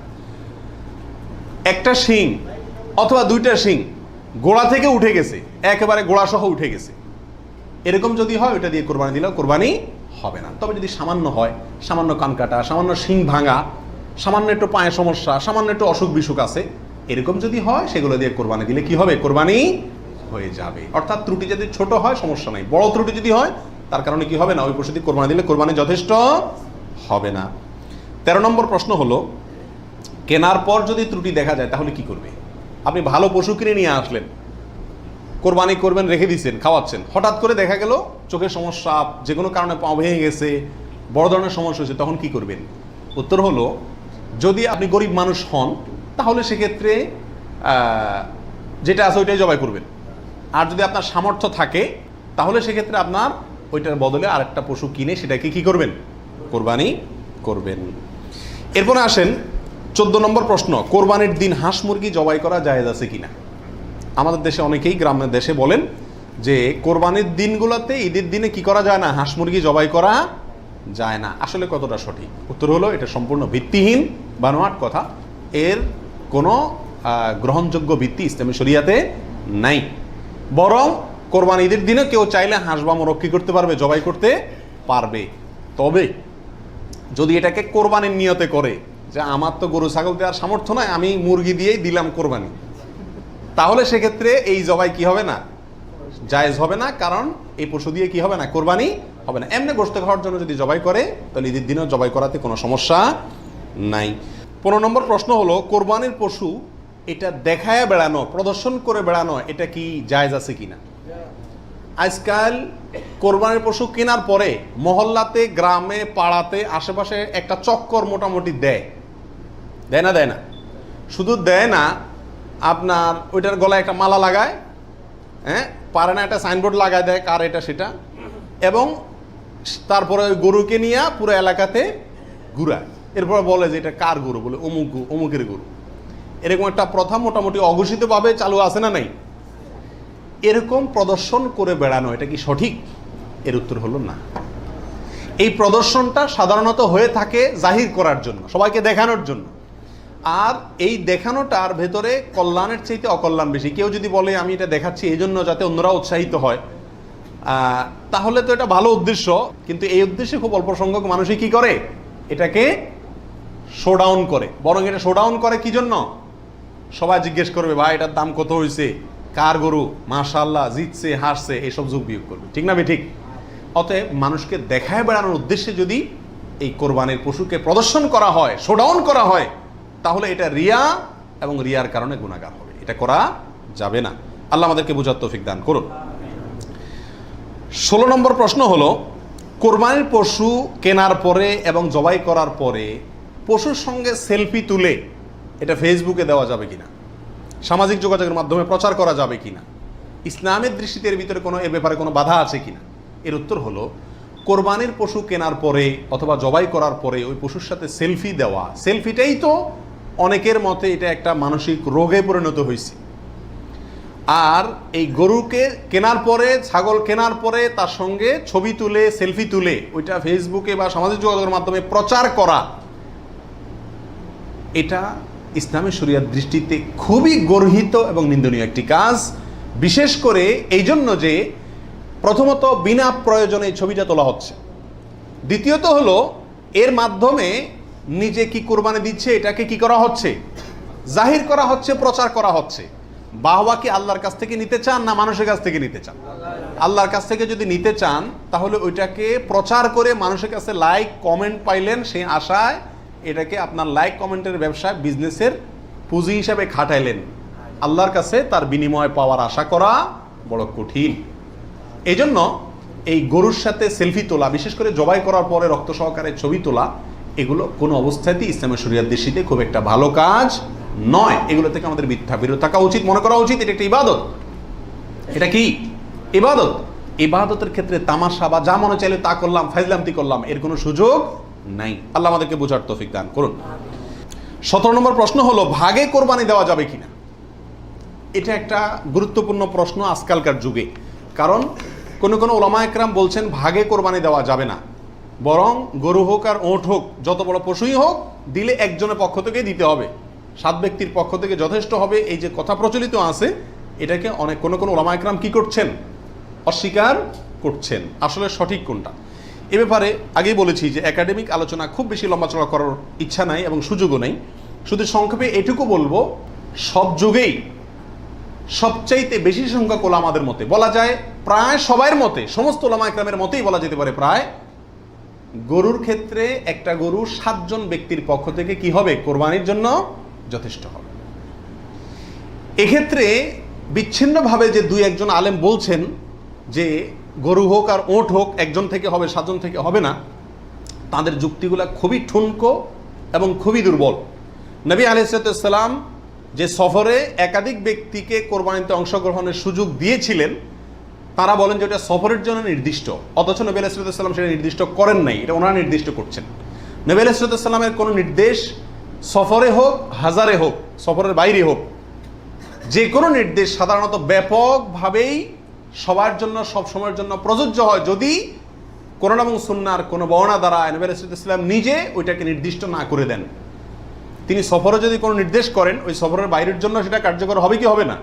একটা শিং অথবা 2টা শিং গোড়া থেকে উঠে গেছে, একেবারে গোড়া সহ উঠে গেছে, এরকম যদি হয় ওইটা দিয়ে কোরবানি দিলেও কোরবানি হবে না। তবে যদি সামান্য হয়, সামান্য কান কাটা, সামান্য শিং ভাঙা, সামান্য একটু পায়ে সমস্যা, সামান্য একটু অসুখ বিসুখ আছে, এরকম যদি হয় সেগুলো দিয়ে কোরবানি দিলে কি হবে? কোরবানি হয়ে যাবে। অর্থাৎ ত্রুটি যদি ছোট হয় সমস্যা নাই, বড় ত্রুটি যদি হয় তার কারণে কি হবে না, ওই পশু দিয়ে কোরবানি দিলে কোরবানি যথেষ্ট হবে না। 13 নম্বর প্রশ্ন হলো, কেনার পর যদি ত্রুটি দেখা যায় তাহলে কি করবে? আপনি ভালো পশু কিনে নিয়ে আসলেন, কোরবানি করবেন, রেখে দিচ্ছেন, খাওয়াচ্ছেন, হঠাৎ করে দেখা গেল চোখের সমস্যা, যে কোনো কারণে পা ভেঙে গেছে, বড় ধরনের সমস্যা হয়েছে, তখন কি করবেন? উত্তর হলো, যদি আপনি গরিব মানুষ হন তাহলে সেক্ষেত্রে যেটা আছে ওইটাই জবাই করবেন। আর যদি আপনার সামর্থ্য থাকে তাহলে সেক্ষেত্রে আপনার ওইটার বদলে আরেকটা পশু কিনে সেটাকে কি করবেন? কোরবানি করবেন। এরপরে আসেন 14 নম্বর প্রশ্ন, কোরবানির দিন হাঁস মুরগি জবাই করা জায়েজ আছে কিনা? আমাদের দেশে অনেকেই গ্রামের দেশে বলেন যে কোরবানির দিনগুলোতে, ঈদের দিনে কি করা যায় না? হাঁস মুরগি জবাই করা যায় না। আসলে কতটা সঠিক? উত্তর হলো, এটা সম্পূর্ণ ভিত্তিহীন বানোয়াট কথা। এর কোনো গ্রহণযোগ্য ভিত্তি ইসলামী শরিয়াতে নাই। বরং কোরবানি ঈদের দিনে কেউ চাইলে হাঁস বা মোরগ কি করতে পারবে? জবাই করতে পারবে। তবে যদি এটাকে কোরবানির নিয়তে করে যে আমার তো গরু ছাগল দেওয়ার সামর্থ্য নয়, আমি মুরগি দিয়েই দিলাম কোরবানি, তাহলে সেক্ষেত্রে এই জবাই কি হবে না? জায়েজ হবে না। কারণ এই পশু দিয়ে কি হবে না? কোরবানি হবে না। এমনি গোশত খাওয়ার জন্য যদি জবাই করে তাহলে ঈদের দিনেও জবাই করাতে কোনো সমস্যা নাই। 15 নম্বর প্রশ্ন হলো, কোরবানির পশু এটা দেখায় বেড়ানো, প্রদর্শন করে বেড়ানো, এটা কি জায়েজ আছে কিনা? আজকাল কোরবানির পশু কেনার পরে মহল্লাতে, গ্রামে, পাড়াতে, আশেপাশে একটা চক্কর মোটামুটি দেয় না? দেয় না? শুধু দেয় না, আপনার ওইটার গলায় একটা মালা লাগায়, হ্যাঁ, পারে না একটা সাইনবোর্ড লাগায় দেয় কার এটা সেটা, এবং তারপরে ওই গরুকে নিয়ে পুরো এলাকাতে ঘুরায়। এরপর বলে যে এটা কার গরু, বলে অমুকের গরু। এরকম একটা প্রথা মোটামুটি অঘোষিতভাবে চালু আছে না নাই? এরকম প্রদর্শন করে বেড়ানো এটা কি সঠিক? এর উত্তর হলো না। এই প্রদর্শনটা সাধারণত হয়ে থাকে জাহির করার জন্য, সবাইকে দেখানোর জন্য। আর এই দেখানোটার ভেতরে কল্যাণের চাইতে অকল্যাণ বেশি। কেউ যদি বলে আমি এটা দেখাচ্ছি এই জন্য যাতে অন্যরা উৎসাহিত হয়, তাহলে তো এটা ভালো উদ্দেশ্য, কিন্তু এই উদ্দেশ্যে খুব অল্প সংখ্যক মানুষই কি করে? এটাকে শোডাউন করে। বরং এটা শোডাউন করে কি জন্য? সবাই জিজ্ঞেস করবে, ভাই এটার দাম কত হয়েছে, কার গরু, মাশাআল্লাহ, জিতছে, হাসছে, এইসব যোগ বিয়োগ করবে। ঠিক না? ঠিক। অতএব মানুষকে দেখায় বেড়ানোর উদ্দেশ্যে যদি এই কোরবানির পশুকে প্রদর্শন করা হয়, শোডাউন করা হয়, তাহলে এটা রিয়া, এবং রিয়ার কারণে গুনাহগার হবে। এটা করা যাবে না। আল্লাহ আমাদেরকে বুঝার তৌফিক দান করুন। 16 নম্বর প্রশ্ন হলো, কোরবানির পশু কেনার পরে এবং জবাই করার পরে পশুর সঙ্গে সেলফি তুলে এটা ফেসবুকে দেওয়া যাবে কিনা, সামাজিক যোগাযোগের মাধ্যমে প্রচার করা যাবে কিনা, ইসলামের দৃষ্টিতে এর ভিতরে কোনো, এ ব্যাপারে কোনো বাধা আছে কিনা? এর উত্তর হলো, কোরবানির পশু কেনার পরে অথবা জবাই করার পরে ওই পশুর সাথে সেলফি দেওয়া, সেলফিটাই তো অনেকের মতে এটা একটা মানসিক রোগে পরিণত হয়েছে। আর এই গরুকে কেনার পরে, ছাগল কেনার পরে তার সঙ্গে ছবি তুলে, সেলফি তুলে ওইটা ফেসবুকে বা সামাজিক যোগাযোগের মাধ্যমে প্রচার করা, এটা ইসলামী শরিয়ার দৃষ্টিতে খুবই গর্হিত এবং নিন্দনীয় একটি কাজ। বিশেষ করে এই জন্য যে প্রথমত বিনা প্রয়োজনে এই ছবিটা তোলা হচ্ছে, দ্বিতীয়ত হলো এর মাধ্যমে নিজে কি কোরবানি দিচ্ছে এটাকে কি করা হচ্ছে? জাহির করা হচ্ছে, প্রচার করা হচ্ছে। বাহবা কি আল্লাহর কাছ থেকে নিতে চান না মানুষের কাছ থেকে নিতে চান? আল্লাহর কাছ থেকে যদি নিতে চান তাহলে ওইটাকে প্রচার করে মানুষের কাছে লাইক কমেন্ট পাইলেন, সেই আশায় এটাকে আপনার লাইক কমেন্টের ব্যবসায়, বিজনেসের পুঁজি হিসাবে খাটাইলেন। আল্লাহর কাছে তার বিনিময় পাওয়ার আশা করা বড় কঠিন। এই জন্য এই গরুর সাথে সেলফি তোলা, বিশেষ করে জবাই করার পরে রক্ত সহকারে ছবি তোলা, এগুলো কোনো অবস্থাতেই ইসলামের শরিয়ার দৃষ্টিতে খুব একটা ভালো কাজ নয়। এগুলো থেকে আমাদের বিরত থাকা উচিত, মনে করা উচিত এটা একটা ইবাদত। এটা কি ইবাদত? ইবাদতের ক্ষেত্রে তামাশা বা যা মনে চাইলে তা করলাম, ফাইজলামতি করলাম, এর কোনো সুযোগ নাই। আল্লাহ আমাদেরকে বোঝার তৌফিক দান করুন। 17 নম্বর প্রশ্ন হলো, ভাগে কোরবানি দেওয়া যাবে কিনা? এটা একটা গুরুত্বপূর্ণ প্রশ্ন আজকালকার যুগে। কারণ কোনো ওলামা একরাম বলছেন ভাগে কোরবানি দেওয়া যাবে না, বরং গরু হোক আর ওঁট হোক, যত বড় পশুই হোক, দিলে একজনের পক্ষ থেকে দিতে হবে, 7 ব্যক্তির পক্ষ থেকে যথেষ্ট হবে। এই যে কথা প্রচলিত আছে, এটাকে অনেক কোনো ওলামা একরাম কি করছেন? অস্বীকার করছেন, আসলে সঠিক কোনটা? এ ব্যাপারে আগেই বলেছি যে একাডেমিক আলোচনা খুব বেশি লম্বাচড়া করার ইচ্ছা নাই এবং সুযোগও নেই। শুধু সংক্ষেপে এটুকু বলবো, সব যুগেই সবচাইতে বেশি সংখ্যক ওলামাদের মতে, বলা যায় প্রায় সবার মতে, সমস্ত ওলামা ইকরামের মতেই বলা যেতে পারে প্রায়, গরুর ক্ষেত্রে একটা গরু 7 জন ব্যক্তির পক্ষ থেকে কি হবে? কোরবানির জন্য যথেষ্ট হবে। এক্ষেত্রে বিচ্ছিন্নভাবে যে 2-1 জন আলেম বলছেন যে গরু হোক আর ওট হোক একজন থেকে হবে, 7 জন থেকে হবে না, তাদের যুক্তিগুলা খুবই ঠুনকো এবং খুবই দুর্বল। নবী আলাইহিস সালাম যে সফরে একাধিক ব্যক্তিকে কোরবানিতে অংশগ্রহণের সুযোগ দিয়েছিলেন, তারা বলেন যে এটা সফরের জন্য নির্দিষ্ট, অথচ নবী আলাইহিস সালাম সেটা নির্দিষ্ট করেন নাই, এটা ওনারা নির্দিষ্ট করছেন। নবী আলাইহিস সালামের কোনো নির্দেশ সফরে হোক, হাজারে হোক, সফরের বাইরে হোক, যে কোনো নির্দেশ সাধারণত ব্যাপকভাবেই সবার জন্য সব সময়ের জন্য প্রযোজ্য হয় যদি কোরআন এবং সুন্নাহর কোনো বর্ণনা দ্বারা নবী আলাইহিস সালাম নিজে ওইটাকে নির্দিষ্ট না করে দেন। তিনি সফরে যদি কোনো নির্দেশ করেন, ওই সফরের বাইরের জন্য সেটা কার্যকর হবে কি হবে না?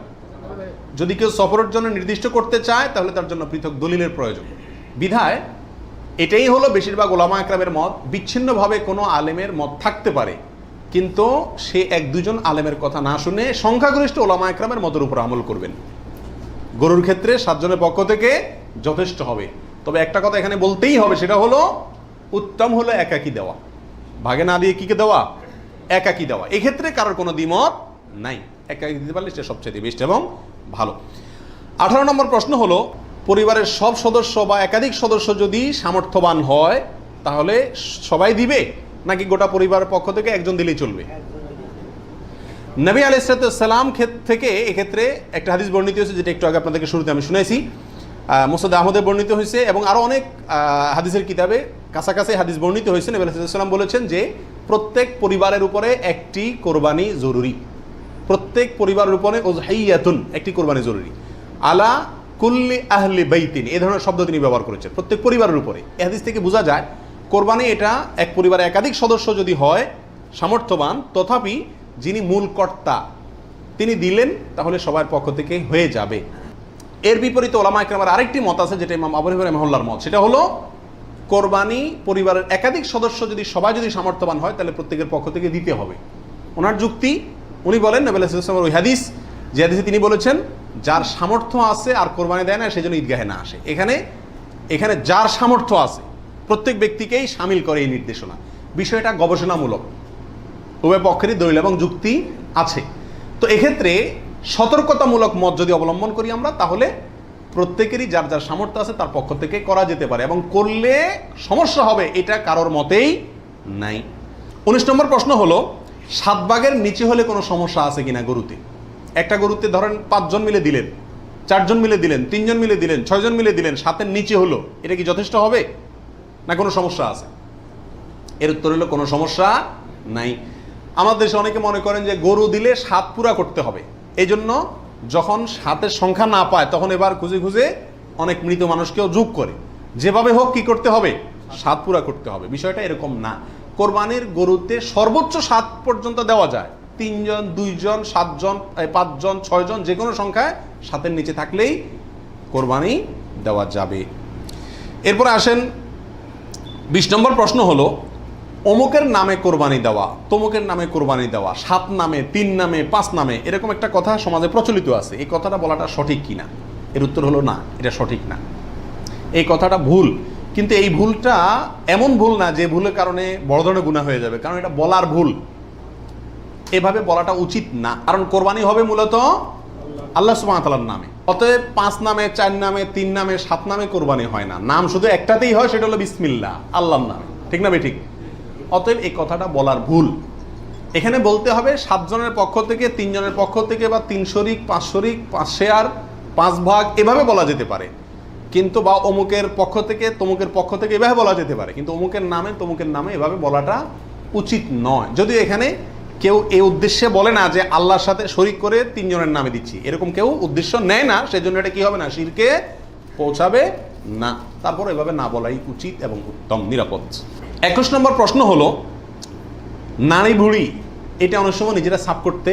যদি কেউ সফরের জন্য নির্দিষ্ট করতে চায় তাহলে তার জন্য পৃথক দলিলের প্রয়োজন। বিধায় এটাই হলো বেশিরভাগ ওলামা একরামের মত। বিচ্ছিন্নভাবে কোনো আলেমের মত থাকতে পারে, কিন্তু সে 1-2 জন আলেমের কথা না শুনে সংখ্যাগরিষ্ঠ ওলামা একরামের মতের উপর আমল করবেন। গরুর ক্ষেত্রে 7 জনের পক্ষ থেকে যথেষ্ট হবে। তবে একটা কথা এখানে বলতেই হবে, সেটা হলো উত্তম হলো একাকি দেওয়া, ভাগে না দিয়ে কিকে দেওয়া? একাকি দেওয়া। এক্ষেত্রে কারোর কোনো দ্বিমত নাই, একাকি দিতে পারলে সেটা সবচেয়ে বেস্ট এবং ভালো। 18 নম্বর প্রশ্ন হলো, পরিবারের সব সদস্য বা একাধিক সদস্য যদি সামর্থ্যবান হয় তাহলে সবাই দিবে, নাকি গোটা পরিবারের পক্ষ থেকে একজন দিলেই চলবে? নবী আলাইহিস সালাম থেকে এক্ষেত্রে একটা হাদিস বর্ণিত হয়েছে, যেটা একটু আগে আপনাদেরকে শুরুতে আমি শুনেছি, মুসনাদ আহমদে বর্ণিত হয়েছে এবং আরও অনেক হাদিসের কিতাবে কাছাকাছি হাদিস বর্ণিত হয়েছে। নবী আলাইহিস সালাম বলেছেন যে প্রত্যেক পরিবারের উপরে একটি কোরবানি জরুরি, প্রত্যেক পরিবারের উপরে উযহিয়াতুন, একটি কোরবানি জরুরি, আলা কুল্লি আহলি বাইতিন, এই ধরনের শব্দ তিনি ব্যবহার করেছেন, প্রত্যেক পরিবারের উপরে। এই হাদিস থেকে বোঝা যায় কোরবানি এটা এক পরিবারে একাধিক সদস্য যদি হয় সামর্থ্যবান, তথাপি যিনি মূল কর্তা তিনি দিলেন তাহলে সবার পক্ষ থেকে হয়ে যাবে। এর বিপরীতে ওলামা ইকরামের আরেকটি মত আছে, যেটা ইমাম আবু হানিফা রাহিমাহুল্লাহর মত, সেটা হলো কোরবানি পরিবারের একাধিক সদস্য যদি সবাই যদি সামর্থ্যবান হয় তাহলে প্রত্যেকের পক্ষ থেকে দিতে হবে। ওনার যুক্তি, উনি বলেন নবী আলাইহিস সালামের ওই হাদিস, যে হাদিসে তিনি বলেছেন যার সামর্থ্য আছে আর কোরবানি দেয় না সেজন্য ঈদগাহে না আসে। এখানে যার সামর্থ্য আছে প্রত্যেক ব্যক্তিকেই শামিল করে এই নির্দেশনা। বিষয়টা গবেষণামূলক, উভয় পক্ষেরই দলিল এবং যুক্তি আছে। তো এক্ষেত্রে সতর্কতামূলক মত যদি অবলম্বন করি আমরা, তাহলে প্রত্যেকেরই যার যার সামর্থ্য আছে তার পক্ষ থেকে করা যেতে পারে, এবং করলে সমস্যা হবে এটা কারোর মতেই নাই। 19 নম্বর প্রশ্ন হলো, 7 ভাগের নিচে হলে কোনো সমস্যা আছে কিনা গরুতে? একটা গরুতে ধরেন 5 জন মিলে দিলেন, 4 জন মিলে দিলেন, 3 জন মিলে দিলেন, 6 জন মিলে দিলেন, 7-এর নিচে হলো, এটা কি যথেষ্ট হবে না কোনো সমস্যা আছে? এর উত্তর হলো কোনো সমস্যা নাই। আমাদের দেশে অনেকে মনে করেন যে গরু দিলে 7 পুরা করতে হবে, এই জন্য যখন 7-এর সংখ্যা না পায় তখন এবার খুঁজে খুঁজে অনেক মৃত মানুষকেও যোগ করে, যেভাবে হোক কি করতে হবে? 7 পুরা করতে হবে। বিষয়টা এরকম না। কোরবানির গরুতে সর্বোচ্চ 7 পর্যন্ত দেওয়া যায়, 3 জন, 2 জন, 7 জন, 5 জন, 6 জন, যে কোনো সংখ্যায় 7-এর নিচে থাকলেই কোরবানি দেওয়া যাবে। এরপরে আসেন 20 নম্বর প্রশ্ন হলো, অমুকের নামে কোরবানি দেওয়া, তমুকের নামে কোরবানি দেওয়া, 7 নামে, 3 নামে, 5 নামে, এরকম একটা কথা সমাজে প্রচলিত আছে। এই কথাটা বলাটা সঠিক কিনা? এর উত্তর হলো না, এটা সঠিক না, এই কথাটা ভুল। কিন্তু এই ভুলটা এমন ভুল না যে ভুলের কারণে বড় ধরনের গুনাহ হয়ে যাবে, কারণ এটা বলার ভুল, এভাবে বলাটা উচিত না। কারণ কোরবানি হবে মূলত আল্লাহ সুবহানাহু ওয়া তাআলার নামে, অতএব 5 নামে, 4 নামে, 3 নামে, 7 নামে কোরবানি হয় না। নাম শুধু একটাতেই হয়, সেটা হলো বিসমিল্লাহ, আল্লাহর নামে। ঠিক না ঠিক? অতএব এই কথাটা বলার ভুল। এখানে বলতে হবে 7 জনের পক্ষ থেকে, 3 জনের পক্ষ থেকে, বা 3 শরিক, 5 শরিক, 5 শেয়ার, 5 ভাগ, এভাবে বলা যেতে পারে। কিন্তু বা অমুকের পক্ষ থেকে, তমুকের পক্ষ থেকে, এভাবে বলা যেতে পারে, কিন্তু অমুকের নামে, তমুকের নামে এভাবে বলাটা উচিত নয়। যদিও এখানে কেউ এই উদ্দেশ্যে বলে না যে আল্লাহর সাথে শরিক করে 3 জনের নামে দিচ্ছি, এরকম কেউ উদ্দেশ্য নেয় না, সেজন্য এটা কি হবে না, শিরকে পৌঁছাবে না। তারপর এভাবে না বলাই উচিত এবং উত্তম, নিরাপদ। 21 নম্বর প্রশ্ন হলো, নারী বুড়ি এটা অনেক সময় নিজেরা সাফ করতে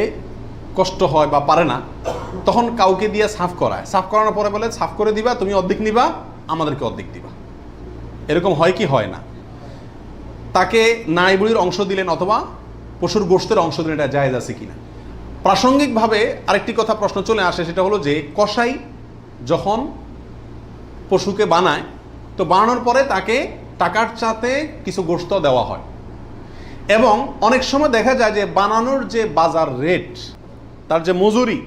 কষ্ট হয় বা পারে না, তখন কাউকে দিয়ে সাফ করায়, সাফ করানোর পরে বলে সাফ করে দিবা, তুমি অর্ধেক নিবা, আমাদেরকে অর্ধেক দিবা। এরকম হয় কি হয় না? তাকে নাড়ি বুড়ির অংশ দিলেন অথবা পশুর গোশতের অংশ দিলেন, এটা জায়েজ আছে কিনা? প্রাসঙ্গিকভাবে আরেকটি কথা প্রশ্ন চলে আসে, সেটা হলো যে কসাই যখন পশুকে বানায়, তো বানানোর পরে তাকে টাকার চাতে কিছু গোশত দেওয়া হয়, এবং অনেক সময় দেখা যায় যে বানানোর যে বাজার রেট, তার যে মজুরি,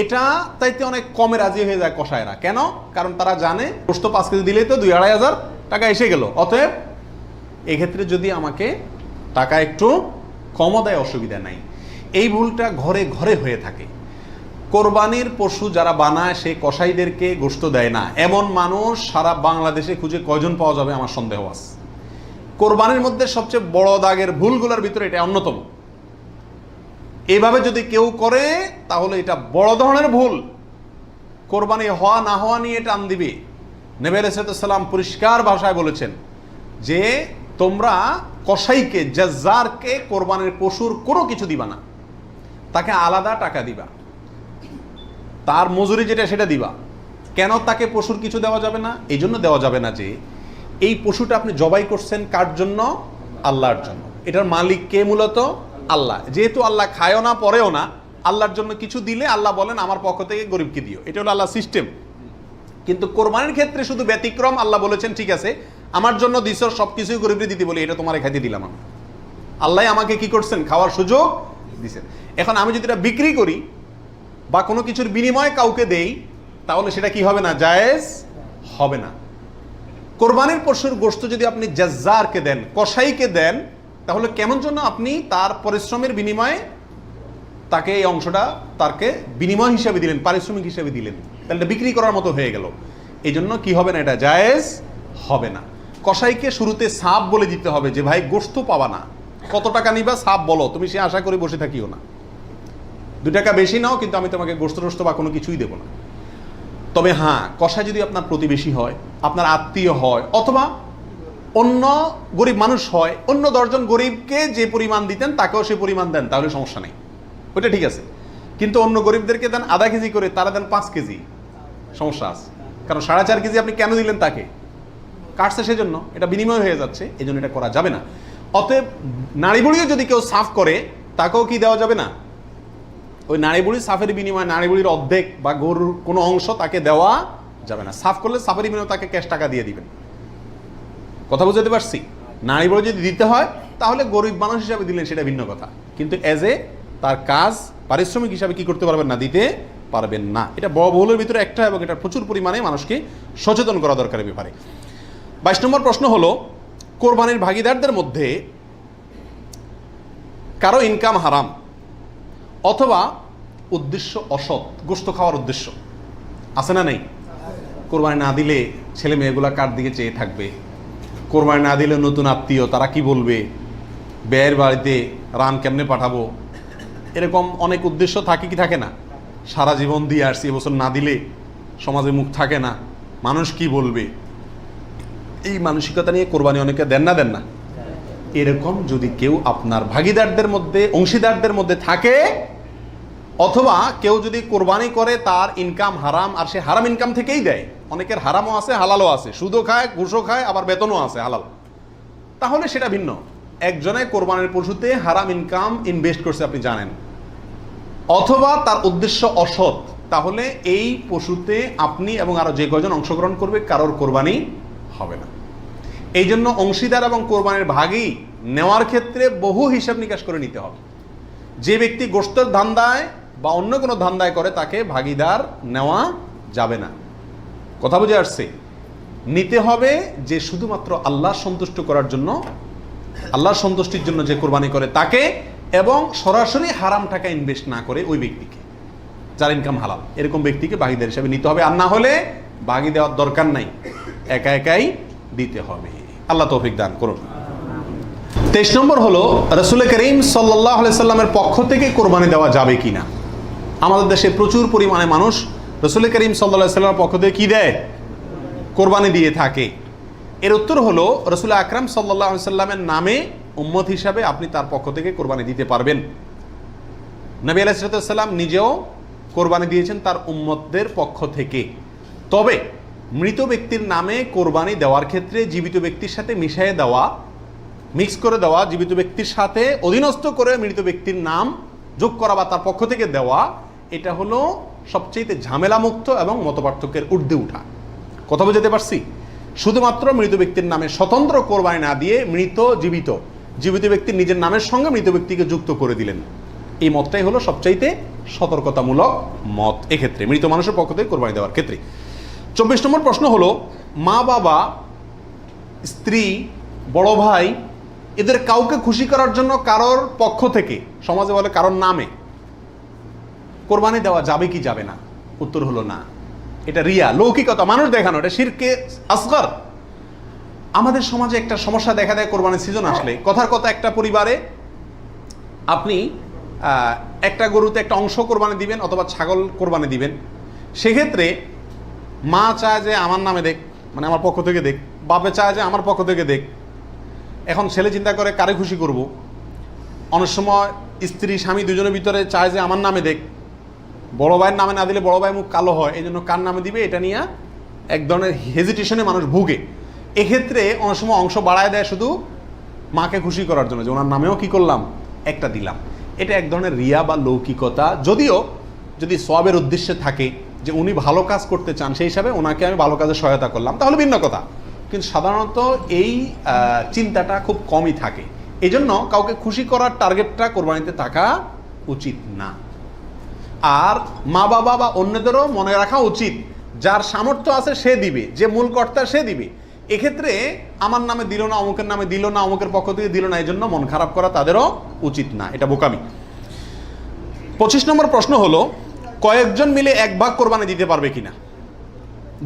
এটা তাইতে অনেক কমে রাজি হয়ে যায় কসাইরা। কেন? কারণ তারা জানে গোশত 5 কেজি দিলেই তো 2-2.5 টাকা এসে গেল, অতএব এক্ষেত্রে যদি আমাকে টাকা একটু কমও দেয় অসুবিধা নাই। এই ভুলটা ঘরে ঘরে হয়ে থাকে। কোরবানির পশু যারা বানায় সে কসাইদেরকে গোশত দেয় না, এমন মানুষ সারা বাংলাদেশে খুঁজে কয়জন পাওয়া যাবে আমার সন্দেহ আছে। কোরবানির মধ্যে সবচেয়ে বড় দাগের ভুলগুলোর ভিতরে এটা অন্যতম। এইভাবে যদি কেউ করে তাহলে এটা বড় ধরনের ভুল। কোরবানি হওয়া না হওয়া নিয়ে টান দিবে। নবী আলাইহিস সালাম পরিষ্কার ভাষায় বলেছেন যে তোমরা কসাইকে, জাজ্জারকে কোরবানির পশুর কোনো কিছু দিবা না, তাকে আলাদা টাকা দিবা, তার মজুরি যেটা সেটা দিবা। কেন তাকে পশুর কিছু দেওয়া যাবে না? এই জন্য দেওয়া যাবে না যে এই পশুটা আপনি জবাই করছেন কার জন্য? আল্লাহর জন্য। এটার মালিক কে? মূলত আল্লাহ। যেহেতু আল্লাহ খায়ও না পরেও না, আল্লাহর জন্য কিছু দিলে আল্লাহ বলেন আমার পক্ষ থেকে গরিবকে দিও, এটা হলো আল্লাহ সিস্টেম। কিন্তু কোরবানির ক্ষেত্রে শুধু ব্যতিক্রম, আল্লাহ বলেছেন ঠিক আছে আমার জন্য দিছ, সবকিছুই গরিবকে দিতে বলি, এটা তোমার খাইতে দিলাম আমি। আল্লাহ আমাকে কি করছেন? খাওয়ার সুযোগ দিছেন। এখন আমি যদি এটা বিক্রি করি বা কোনো কিছুর বিনিময়ে কাউকে দেই, তাহলে সেটা কি হবে না? জায়েজ হবে না। কোরবানির পশুর গোশত যদি আপনি জাজ্জারকে দেন, কসাইকে দেন, তাহলে কেমন জন্য আপনি তার পরিশ্রমের বিনিময়ে তাকে এই অংশটা তাকে বিনিময় হিসাবে দিলেন, পারিশ্রমিক হিসাবে দিলেন, তাহলে এটা বিক্রি করার মতো হয়ে গেল। এই জন্য কি হবে না? এটা জায়েজ হবে না। কসাইকে শুরুতে সাপ বলে দিতে হবে যে ভাই গোশত পাবা না, কত টাকা নিবা সাপ বলো, তুমি সে আশা করে বসে থাকিও না, 2 টাকা বেশি নাও, কিন্তু আমি তোমাকে গোশত টোস্ত বা কোনো কিছুই দেবো না। তবে হ্যাঁ, কসাই যদি আপনার প্রতিবেশী হয়, আপনার আত্মীয় হয়, অথবা অন্য গরিব মানুষ হয়, অন্য 10 জন গরিবকে যে পরিমাণ দিতেন তাকেও সে পরিমাণ দেন, তাহলে সমস্যা নেই, ওইটা ঠিক আছে। কিন্তু অন্য গরিবদেরকে দেন আধা কেজি করে, তারা দেন 5 কেজি, সমস্যা আছে। কারণ 4.5 কেজি আপনি কেন দিলেন? তাকে কাটছে সেজন্য, এটা বিনিময় হয়ে যাচ্ছে, এই জন্য এটা করা যাবে না। অতএব নাড়ি বুড়িও যদি কেউ সাফ করে, তাকেও কি দেওয়া যাবে না? ওই নাড়ি বুড়ি সাফের বিনিময়ে নাড়ি বুড়ির অর্ধেক বা গরুর কোনো অংশ তাকে দেওয়া যাবে না। সাফ করলে সাফের বিনিময়ে তাকে ক্যাশ টাকা দিয়ে দিবেন। কথা বুঝতে পারছি? নাড়ি বুড়ি যদি দিতে হয় তাহলে গরিব মানুষ হিসাবে দিলেন, সেটা ভিন্ন কথা, কিন্তু এজ এ তার কাজ পারিশ্রমিক হিসাবে কি করতে পারবেন না? দিতে পারবেন না। এটা বড় বহুলের ভিতরে একটা, এবং এটা প্রচুর পরিমাণে মানুষকে সচেতন করা দরকার ব্যাপারে। 22 নম্বর প্রশ্ন হলো, কোরবানির ভাগিদারদের মধ্যে কারো ইনকাম হারাম অথবা উদ্দেশ্য অসৎ, গোশত খাওয়ার উদ্দেশ্য আছে না নেই? কোরবানি না দিলে ছেলে মেয়েগুলা কার দিকে চেয়ে থাকবে, কোরবানি না দিলে নতুন আত্মীয় তারা কি বলবে, ব্যয়ের বাড়িতে রান কেমনে পাঠাবো, এরকম অনেক উদ্দেশ্য থাকে কি থাকে না? সারা জীবন দিয়ে আসছি, এবছর না দিলে সমাজে মুখ থাকে না, মানুষ কি বলবে, এই মানসিকতা নিয়ে কোরবানি অনেকে দেন না? এরকম যদি কেউ আপনার ভাগিদারদের মধ্যে, অংশীদারদের মধ্যে থাকে, অথবা কেউ যদি কোরবানি করে তার ইনকাম হারাম, আর সে হারাম ইনকাম থেকেই দেয়, অনেকের হারামও আছে হালালও আছে, সুদও খায় ঘুষও খায় আবার বেতনও আছে হালাল, তাহলে সেটা ভিন্ন। একজনে কোরবানির পশুতে হারাম ইনকাম ইনভেস্ট করছে আপনি জানেন, অথবা তার উদ্দেশ্য অসৎ, তাহলে এই পশুতে আপনি এবং আরো যে কয়জন অংশগ্রহণ করবে কারোর কোরবানি হবে না। এই জন্য অংশীদার এবং কোরবানির ভাগই নেওয়ার ক্ষেত্রে বহু হিসাব নিকাশ করে নিতে হবে। যে ব্যক্তি গোশতের ধান্দায় বা অন্য কোনো ধান্দায় করে তাকে ভাগিদার নেওয়া যাবে না। কথা বুঝে আসছে? নিতে হবে যে শুধুমাত্র আল্লাহর সন্তুষ্ট করার জন্য, আল্লাহর সন্তুষ্টির জন্য যে কোরবানি করে তাকে, এবং সরাসরি হারাম টাকা ইনভেস্ট না করে ওই ব্যক্তিকে, যার ইনকাম হালাল, এরকম ব্যক্তিকে ভাগিদার হিসাবে নিতে হবে। আর না হলে ভাগি দেওয়ার দরকার নাই, একা একাই দিতে হবে। আল্লাহ তৌফিক দান করুন। 23 নম্বর হলো, রাসূল করিম সাল্লাল্লাহু আলাইহি সাল্লামের পক্ষ থেকে কোরবানি দেওয়া যাবে কিনা। আমাদের দেশে প্রচুর পরিমাণে মানুষ রাসূল করিম সাল্লাল্লাহু আলাইহি সাল্লামের পক্ষ থেকে কি দেয়? কোরবানি দিয়ে থাকে। এর উত্তর হলো, রাসূল আকরাম সাল্লাল্লাহু আলাইহি সাল্লামের নামে উম্মত হিসাবে আপনি তার পক্ষ থেকে কোরবানি দিতে পারবেন। নবী আলাইহিস সালাম নিজেও কোরবানি দিয়েছেন তার উম্মতদের পক্ষ থেকে। তবে মৃত ব্যক্তির নামে কোরবানি দেওয়ার ক্ষেত্রে জীবিত ব্যক্তির সাথে মিশিয়ে দেওয়া, মিক্স করে দেওয়া, জীবিত ব্যক্তির সাথে অধীনস্থ করে মৃত ব্যক্তির নাম যোগ করা বা তার পক্ষ থেকে দেওয়া, এটা হলো সবচেয়ে ঝামেলামুক্ত এবং মতপার্থক্যের ঊর্ধ্বে উঠা। কথা বুঝতে পারছি? শুধুমাত্র মৃত ব্যক্তির নামে স্বতন্ত্র কোরবানি না দিয়ে জীবিত ব্যক্তির নিজের নামের সঙ্গে মৃত ব্যক্তিকে যুক্ত করে দিলেন, এই মতটাই হলো সবচাইতে সতর্কতামূলক মত এক্ষেত্রে মৃত মানুষের পক্ষ থেকে কোরবানি দেওয়ার ক্ষেত্রে। 24 নম্বর প্রশ্ন হলো, মা বাবা, স্ত্রী, বড় ভাই এদের কাউকে খুশি করার জন্য কারোর পক্ষ থেকে, সমাজে বলে কারোর নামে কোরবানি দেওয়া যাবে কি যাবে না? উত্তর হলো না। এটা রিয়া, লৌকিকতা, মানুষ দেখানো, এটা শিরকে আসগর। আমাদের সমাজে একটা সমস্যা দেখা দেয় কোরবানির সিজন আসলে। কথার কথা, একটা পরিবারে আপনি একটা গরুতে একটা অংশ কোরবানি দিবেন অথবা ছাগল কোরবানি দিবেন, সেক্ষেত্রে মা চায় যে আমার নামে দেখ, মানে আমার পক্ষ থেকে দেখ, বাপে চায় যে আমার পক্ষ থেকে দেখ। এখন ছেলে চিন্তা করে কারে খুশি করব। অনেক সময় স্ত্রী স্বামী দুজনের ভিতরে চায় যে আমার নামে দেখ, বড় ভাইয়ের নামে না দিলে বড় ভাই মুখ কালো হয়, এই জন্য কার নামে দিবে এটা নিয়ে এক ধরনের হেজিটেশনে মানুষ ভুগে। এক্ষেত্রে অনেক সময় অংশ বাড়ায় দেয় শুধু মাকে খুশি করার জন্য, যে ওনার নামেও কি করলাম, একটা দিলাম। এটা এক ধরনের রিয়া বা লৌকিকতা। যদিও যদি সওয়াবের উদ্দেশ্যে থাকে যে উনি ভালো কাজ করতে চান, সেই হিসাবে ওনাকে আমি ভালো কাজে সহায়তা করলাম, তাহলে ভিন্ন কথা। কিন্তু সাধারণত এই চিন্তাটা খুব কমই থাকে। এই জন্য কাউকে খুশি করার টার্গেটটা কোরবানিতে থাকা উচিত না। আর মা বাবা বা অন্যদেরও মনে রাখা উচিত, যার সামর্থ্য আছে সে দিবে, যে মূল কর্তা সে দিবে। এক্ষেত্রে আমার নামে দিল না, অমুকের নামে দিল না, অমুকের পক্ষ থেকে দিল না, এই জন্য মন খারাপ করা তাদেরও উচিত না, এটা বোকামি। 25 নম্বর প্রশ্ন হলো, কয়েকজন মিলে এক ভাগ কোরবানি দিতে পারবে কিনা?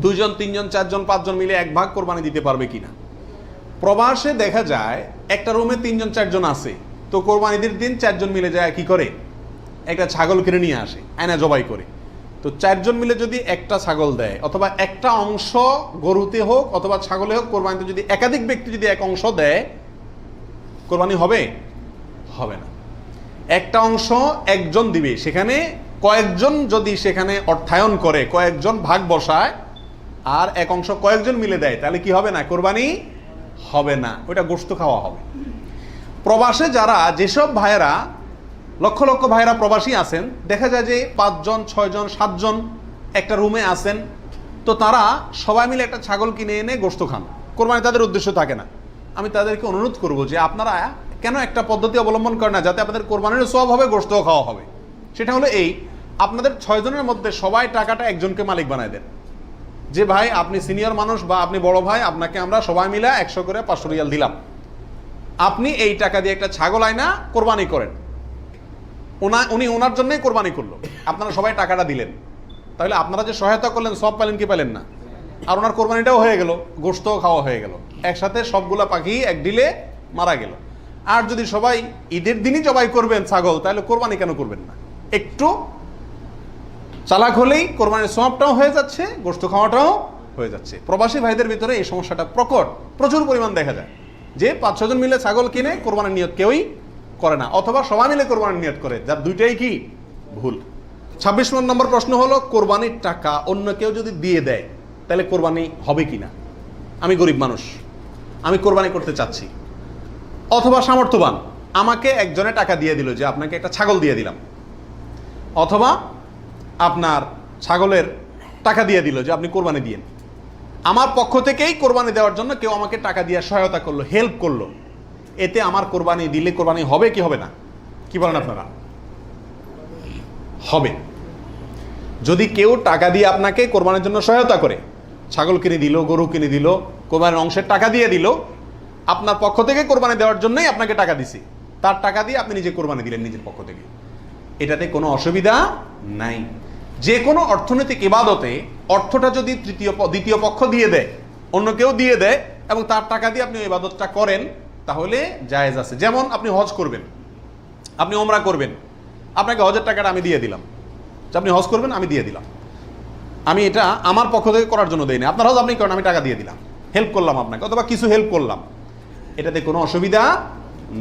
2 জন 3 জন 4 জন 5 জন মিলে এক ভাগ কোরবানি দিতে পারবে কিনা? প্রবাসে দেখা যায় একটা রুমে 3 জন 4 জন আছে, তো কোরবানিদের দিন 4 জন মিলে যায় কি করে, একটা ছাগল কিনে নিয়ে আসে, আয়না জবাই করে। তো 4 জন মিলে যদি একটা ছাগল দেয় অথবা একটা অংশ গরুতে হোক অথবা ছাগলে হোক, কোরবানিতে যদি একাধিক ব্যক্তি যদি এক অংশ দেয়, কোরবানি হবে? হবে না। একটা অংশ একজন দিবে, সেখানে কয়েকজন যদি সেখানে অর্থায়ন করে, কয়েকজন ভাগ বসায়, আর এক অংশ কয়েকজন মিলে দেয়, তাহলে কি হবে না? কোরবানি হবে না, ওটা গোশত খাওয়া হবে। প্রবাসে যারা, যেসব ভাইয়েরা, লক্ষ লক্ষ ভাইয়েরা প্রবাসী আছেন, দেখা যায় যে 5 জন 6 জন 7 জন একটা রুমে আছেন, তো তারা সবাই মিলে একটা ছাগল কিনে এনে গোশত খান, কোরবানি তাদের উদ্দেশ্য থাকে না। আমি তাদেরকে অনুরোধ করব যে আপনারা কেন একটা পদ্ধতি অবলম্বন করেন না, যাতে আপনাদের কোরবানির সওয়াব হবে, গোশতও খাওয়া হবে। সেটা হলো এই, আপনাদের 6 জনের মধ্যে সবাই টাকাটা একজনকে মালিক বানায় দেন, যে ভাই আপনি সিনিয়র মানুষ বা আপনি বড় ভাই, আপনাকে আমরা সবাই মিলে 100 করে 500 রিয়াল দিলাম, আপনি এই টাকা দিয়ে একটা ছাগল আয়না কোরবানি করেন। উনি ওনার জন্যই কোরবানি করলো, আপনারা সবাই টাকাটা দিলেন, তাহলে আপনারা যে সহায়তা করলেন সব পেলেন কি পেলেন না? আর ওনার কোরবানিটাও হয়ে গেল, গোশতও খাওয়া হয়ে গেল, একসাথে সবগুলা পাখি এক ডিলে মারা গেল। আর যদি সবাই ঈদের দিনই জবাই করবেন ছাগল, তাহলে কোরবানি কেন করবেন না? একটু চালাক হলেই কোরবানির সওয়াবটাও হয়ে যাচ্ছে, গোশত খাওয়াটাও হয়ে যাচ্ছে। প্রবাসী ভাইদের ভিতরে এই সমস্যাটা প্রচুর পরিমাণ দেখা যায়, যে 5-6 জন মিলে ছাগল কিনে কোরবানির নিয়ত কেউই করে না, অথবা সবাই মিলে কোরবানির নিয়ত করে, যার দুইটাই কি ভুল। 26 নম্বর প্রশ্ন হলো, কোরবানির টাকা অন্য কেউ যদি দিয়ে দেয়, তাহলে কোরবানি হবে কিনা? আমি গরিব মানুষ, আমি কোরবানি করতে চাচ্ছি, অথবা সামর্থ্যবান, আমাকে একজনে টাকা দিয়ে দিল যে আপনাকে একটা ছাগল দিয়ে দিলাম, অথবা আপনার ছাগলের টাকা দিয়ে দিল যে আপনি কোরবানি দিয়েন। আমার পক্ষ থেকেই কোরবানি দেওয়ার জন্য কেউ আমাকে টাকা দিয়ে সহায়তা করলো, হেল্প করলো, এতে আমার কোরবানি দিলে কোরবানি হবে কি হবে না? কি বলেন আপনারা? হবে। যদি কেউ টাকা দিয়ে আপনাকে কোরবানির জন্য সহায়তা করে, ছাগল কিনে দিল, গরু কিনে দিল, কোরবানির অংশের টাকা দিয়ে দিল, আপনার পক্ষ থেকে কোরবানি দেওয়ার জন্যই আপনাকে টাকা দিছে, তার টাকা দিয়ে আপনি নিজে কোরবানি দিলেন নিজের পক্ষ থেকে, এটাতে কোনো অসুবিধা নাই। যে কোনো অর্থনৈতিক ইবাদতে অর্থটা যদি দ্বিতীয় পক্ষ দিয়ে দেয়, অন্য কেউ দিয়ে দেয়, এবং তার টাকা দিয়ে আপনি ইবাদতটা করেন, তাহলে জায়েজ আছে। যেমন আপনি হজ করবেন, আপনি ওমরা করবেন, আপনাকে হজের টাকাটা আমি দিয়ে দিলাম, আপনি হজ করবেন আমি দিয়ে দিলাম, আমি এটা আমার পক্ষ থেকে করার জন্য দেই না, আপনার হজ আপনি করেন, আমি টাকা দিয়ে দিলাম, হেল্প করলাম আপনাকে, অথবা কিছু হেল্প করলাম, এটাতে কোনো অসুবিধা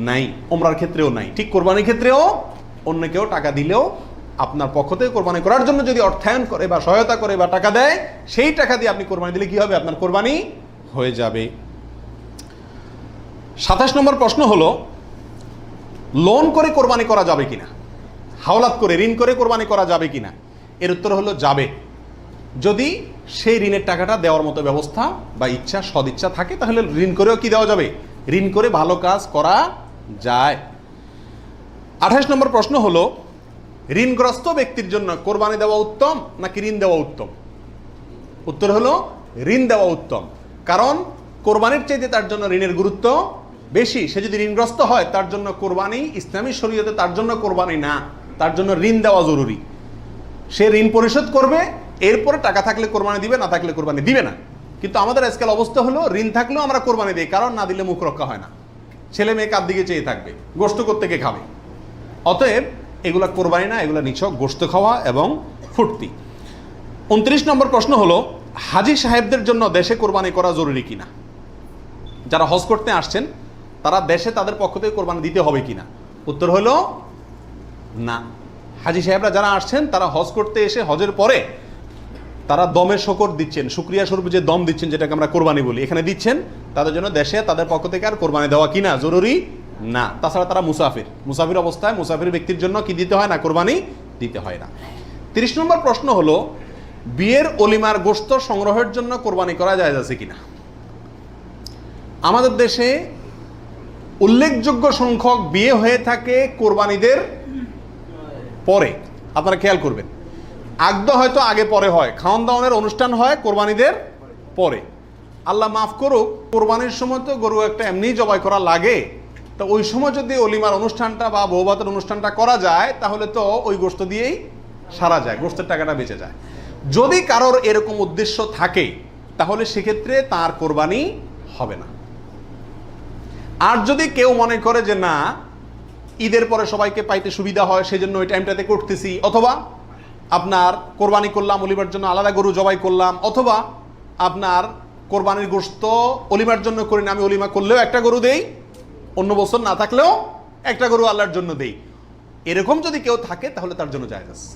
নাই। ওমরার ক্ষেত্রেও নাই, ঠিক কোরবানির ক্ষেত্রেও অন্য কেউ টাকা দিলেও আপনার পক্ষ থেকে কোরবানি করার জন্য যদি অর্থায়ন করে বা সহায়তা করে বা টাকা দেয়, সেই টাকা দিয়ে আপনি কোরবানি দিলে কি হবে? আপনার কোরবানি হয়ে যাবে। 27 নম্বর প্রশ্ন হলো, লোন করে কোরবানি করা যাবে কিনা, হাওলাত করে ঋণ করে কোরবানি করা যাবে কিনা? এর উত্তর হলো যাবে, যদি সেই ঋণের টাকাটা দেওয়ার মতো ব্যবস্থা বা ইচ্ছা সদিচ্ছা থাকে, তাহলে ঋণ করেও কি দেওয়া যাবে? ঋণ করে ভালো কাজ করা যায়। 28 নম্বর প্রশ্ন হলো, ঋণগ্রস্ত ব্যক্তির জন্য কোরবানি দেওয়া উত্তম নাকি ঋণ দেওয়া উত্তম? উত্তর হলো ঋণ দেওয়া উত্তম, কারণ কোরবানির চাইতে তার জন্য ঋণের গুরুত্ব বেশি। সে যদি ঋণগ্রস্ত হয়, তার জন্য কোরবানি ইসলামী শরীয়তে তার জন্য কোরবানি না, তার জন্য ঋণ দেওয়া জরুরি। সে ঋণ পরিশোধ করবে, এরপরে টাকা থাকলে কোরবানি দিবে, না থাকলে কোরবানি দিবে না। কিন্তু আমাদের আজকাল অবস্থা হলো, ঋণ থাকলেও আমরা কোরবানি দিই, কারণ না দিলে মুখ রক্ষা হয় না, ছেলে মেয়ে কার দিকে চেয়ে থাকবে, গোশত কোত্থেকে খাবে। অতএব এগুলা কোরবানি না, এগুলা নিছক গোশত খাওয়া এবং ফুর্তি। 29 নম্বর প্রশ্ন হলো, হাজি সাহেবদের জন্য দেশে কোরবানি করা জরুরি কিনা? যারা হজ করতে আসছেন তারা দেশে তাদের পক্ষ থেকে কোরবানি দিতে হবে কিনা? উত্তর হলো না। হাজি সাহেবরা যারা আসছেন তারা হজ করতে এসে হজের পরে তারা দমের শকর দিচ্ছেন, শুকরিয়া স্বরূপ যে দম দিচ্ছেন, যেটাকে আমরা কোরবানি বলি, এখানে দিচ্ছেন, তাদের জন্য দেশে তাদের পক্ষ থেকে আর কোরবানি দেওয়া কিনা জরুরি না। তাছাড়া তারা মুসাফির অবস্থায় মুসাফির ব্যক্তির জন্য কি দিতে হয় না? কোরবানি দিতে হয় না। 30 নম্বর প্রশ্ন হলো, বিয়ের অলিমার গোশত সংগ্রহের জন্য কোরবানি করা জায়েজ আছে কিনা? আমাদের দেশে উল্লেখযোগ্য সংখ্যক বিয়ে হয়ে থাকে কোরবানিদের পরে। আপনারা খেয়াল করবেন, আগদ হয়তো আগে পরে হয়, খাওয়ান দাওয়ানের অনুষ্ঠান হয় কোরবানিদের পরে। আল্লাহ মাফ করুক, কোরবানির সময় তো গরু একটা এমনিই জবাই করা লাগে, তো ওই সময় যদি অলিমার অনুষ্ঠানটা বা বৌভাতের অনুষ্ঠানটা করা যায়, তাহলে তো ওই গোশত দিয়েই সারা যায়, গোশতের টাকাটা বেঁচে যায়। যদি কারোর এরকম উদ্দেশ্য থাকে, তাহলে সেক্ষেত্রে তার কোরবানি হবে না। আর যদি কেউ মনে করে যে না, ঈদের পরে সবাইকে পাইতে সুবিধা হয়, সেজন্য ওই টাইমটাতে করতেছি, অথবা আপনার কোরবানি করলাম, অলিমার জন্য আলাদা গরু জবাই করলাম, অথবা আপনার কোরবানির গোশত অলিমার জন্য করি না, আমি অলিমা করলেও একটা গরু দেই, অন্য বছর না থাকলেও একটা গরু আল্লাহর জন্য দেই, এরকম যদি কেউ থাকে তাহলে তার জন্য জায়েজ আছে।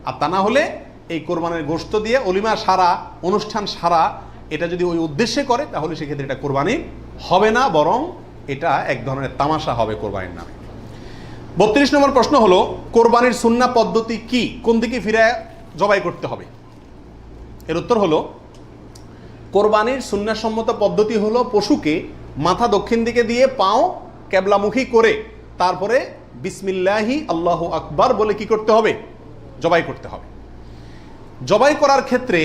আর তা না হলে এই কোরবানির গোশত দিয়ে অলিমা সারা, অনুষ্ঠান সারা, এটা যদি ওই উদ্দেশ্যে করে, তাহলে সেক্ষেত্রে এটা কোরবানি হবে না, বরং এটা এক ধরনের তামাশা হবে কোরবানির নামে। 32 নম্বর প্রশ্ন হলো, কোরবানির সুন্নাহ পদ্ধতি কি, কোন দিকে ফিরে জবাই করতে হবে? এর উত্তর হলো, কোরবানির সুন্নাহ সম্মত পদ্ধতি হলো পশুকে মাথা দক্ষিণ দিকে দিয়ে পাও কেবলামুখী করে তারপরে বিসমিল্লাহি আল্লাহু আকবার বলে কি করতে হবে? জবাই করতে হবে। জবাই করার ক্ষেত্রে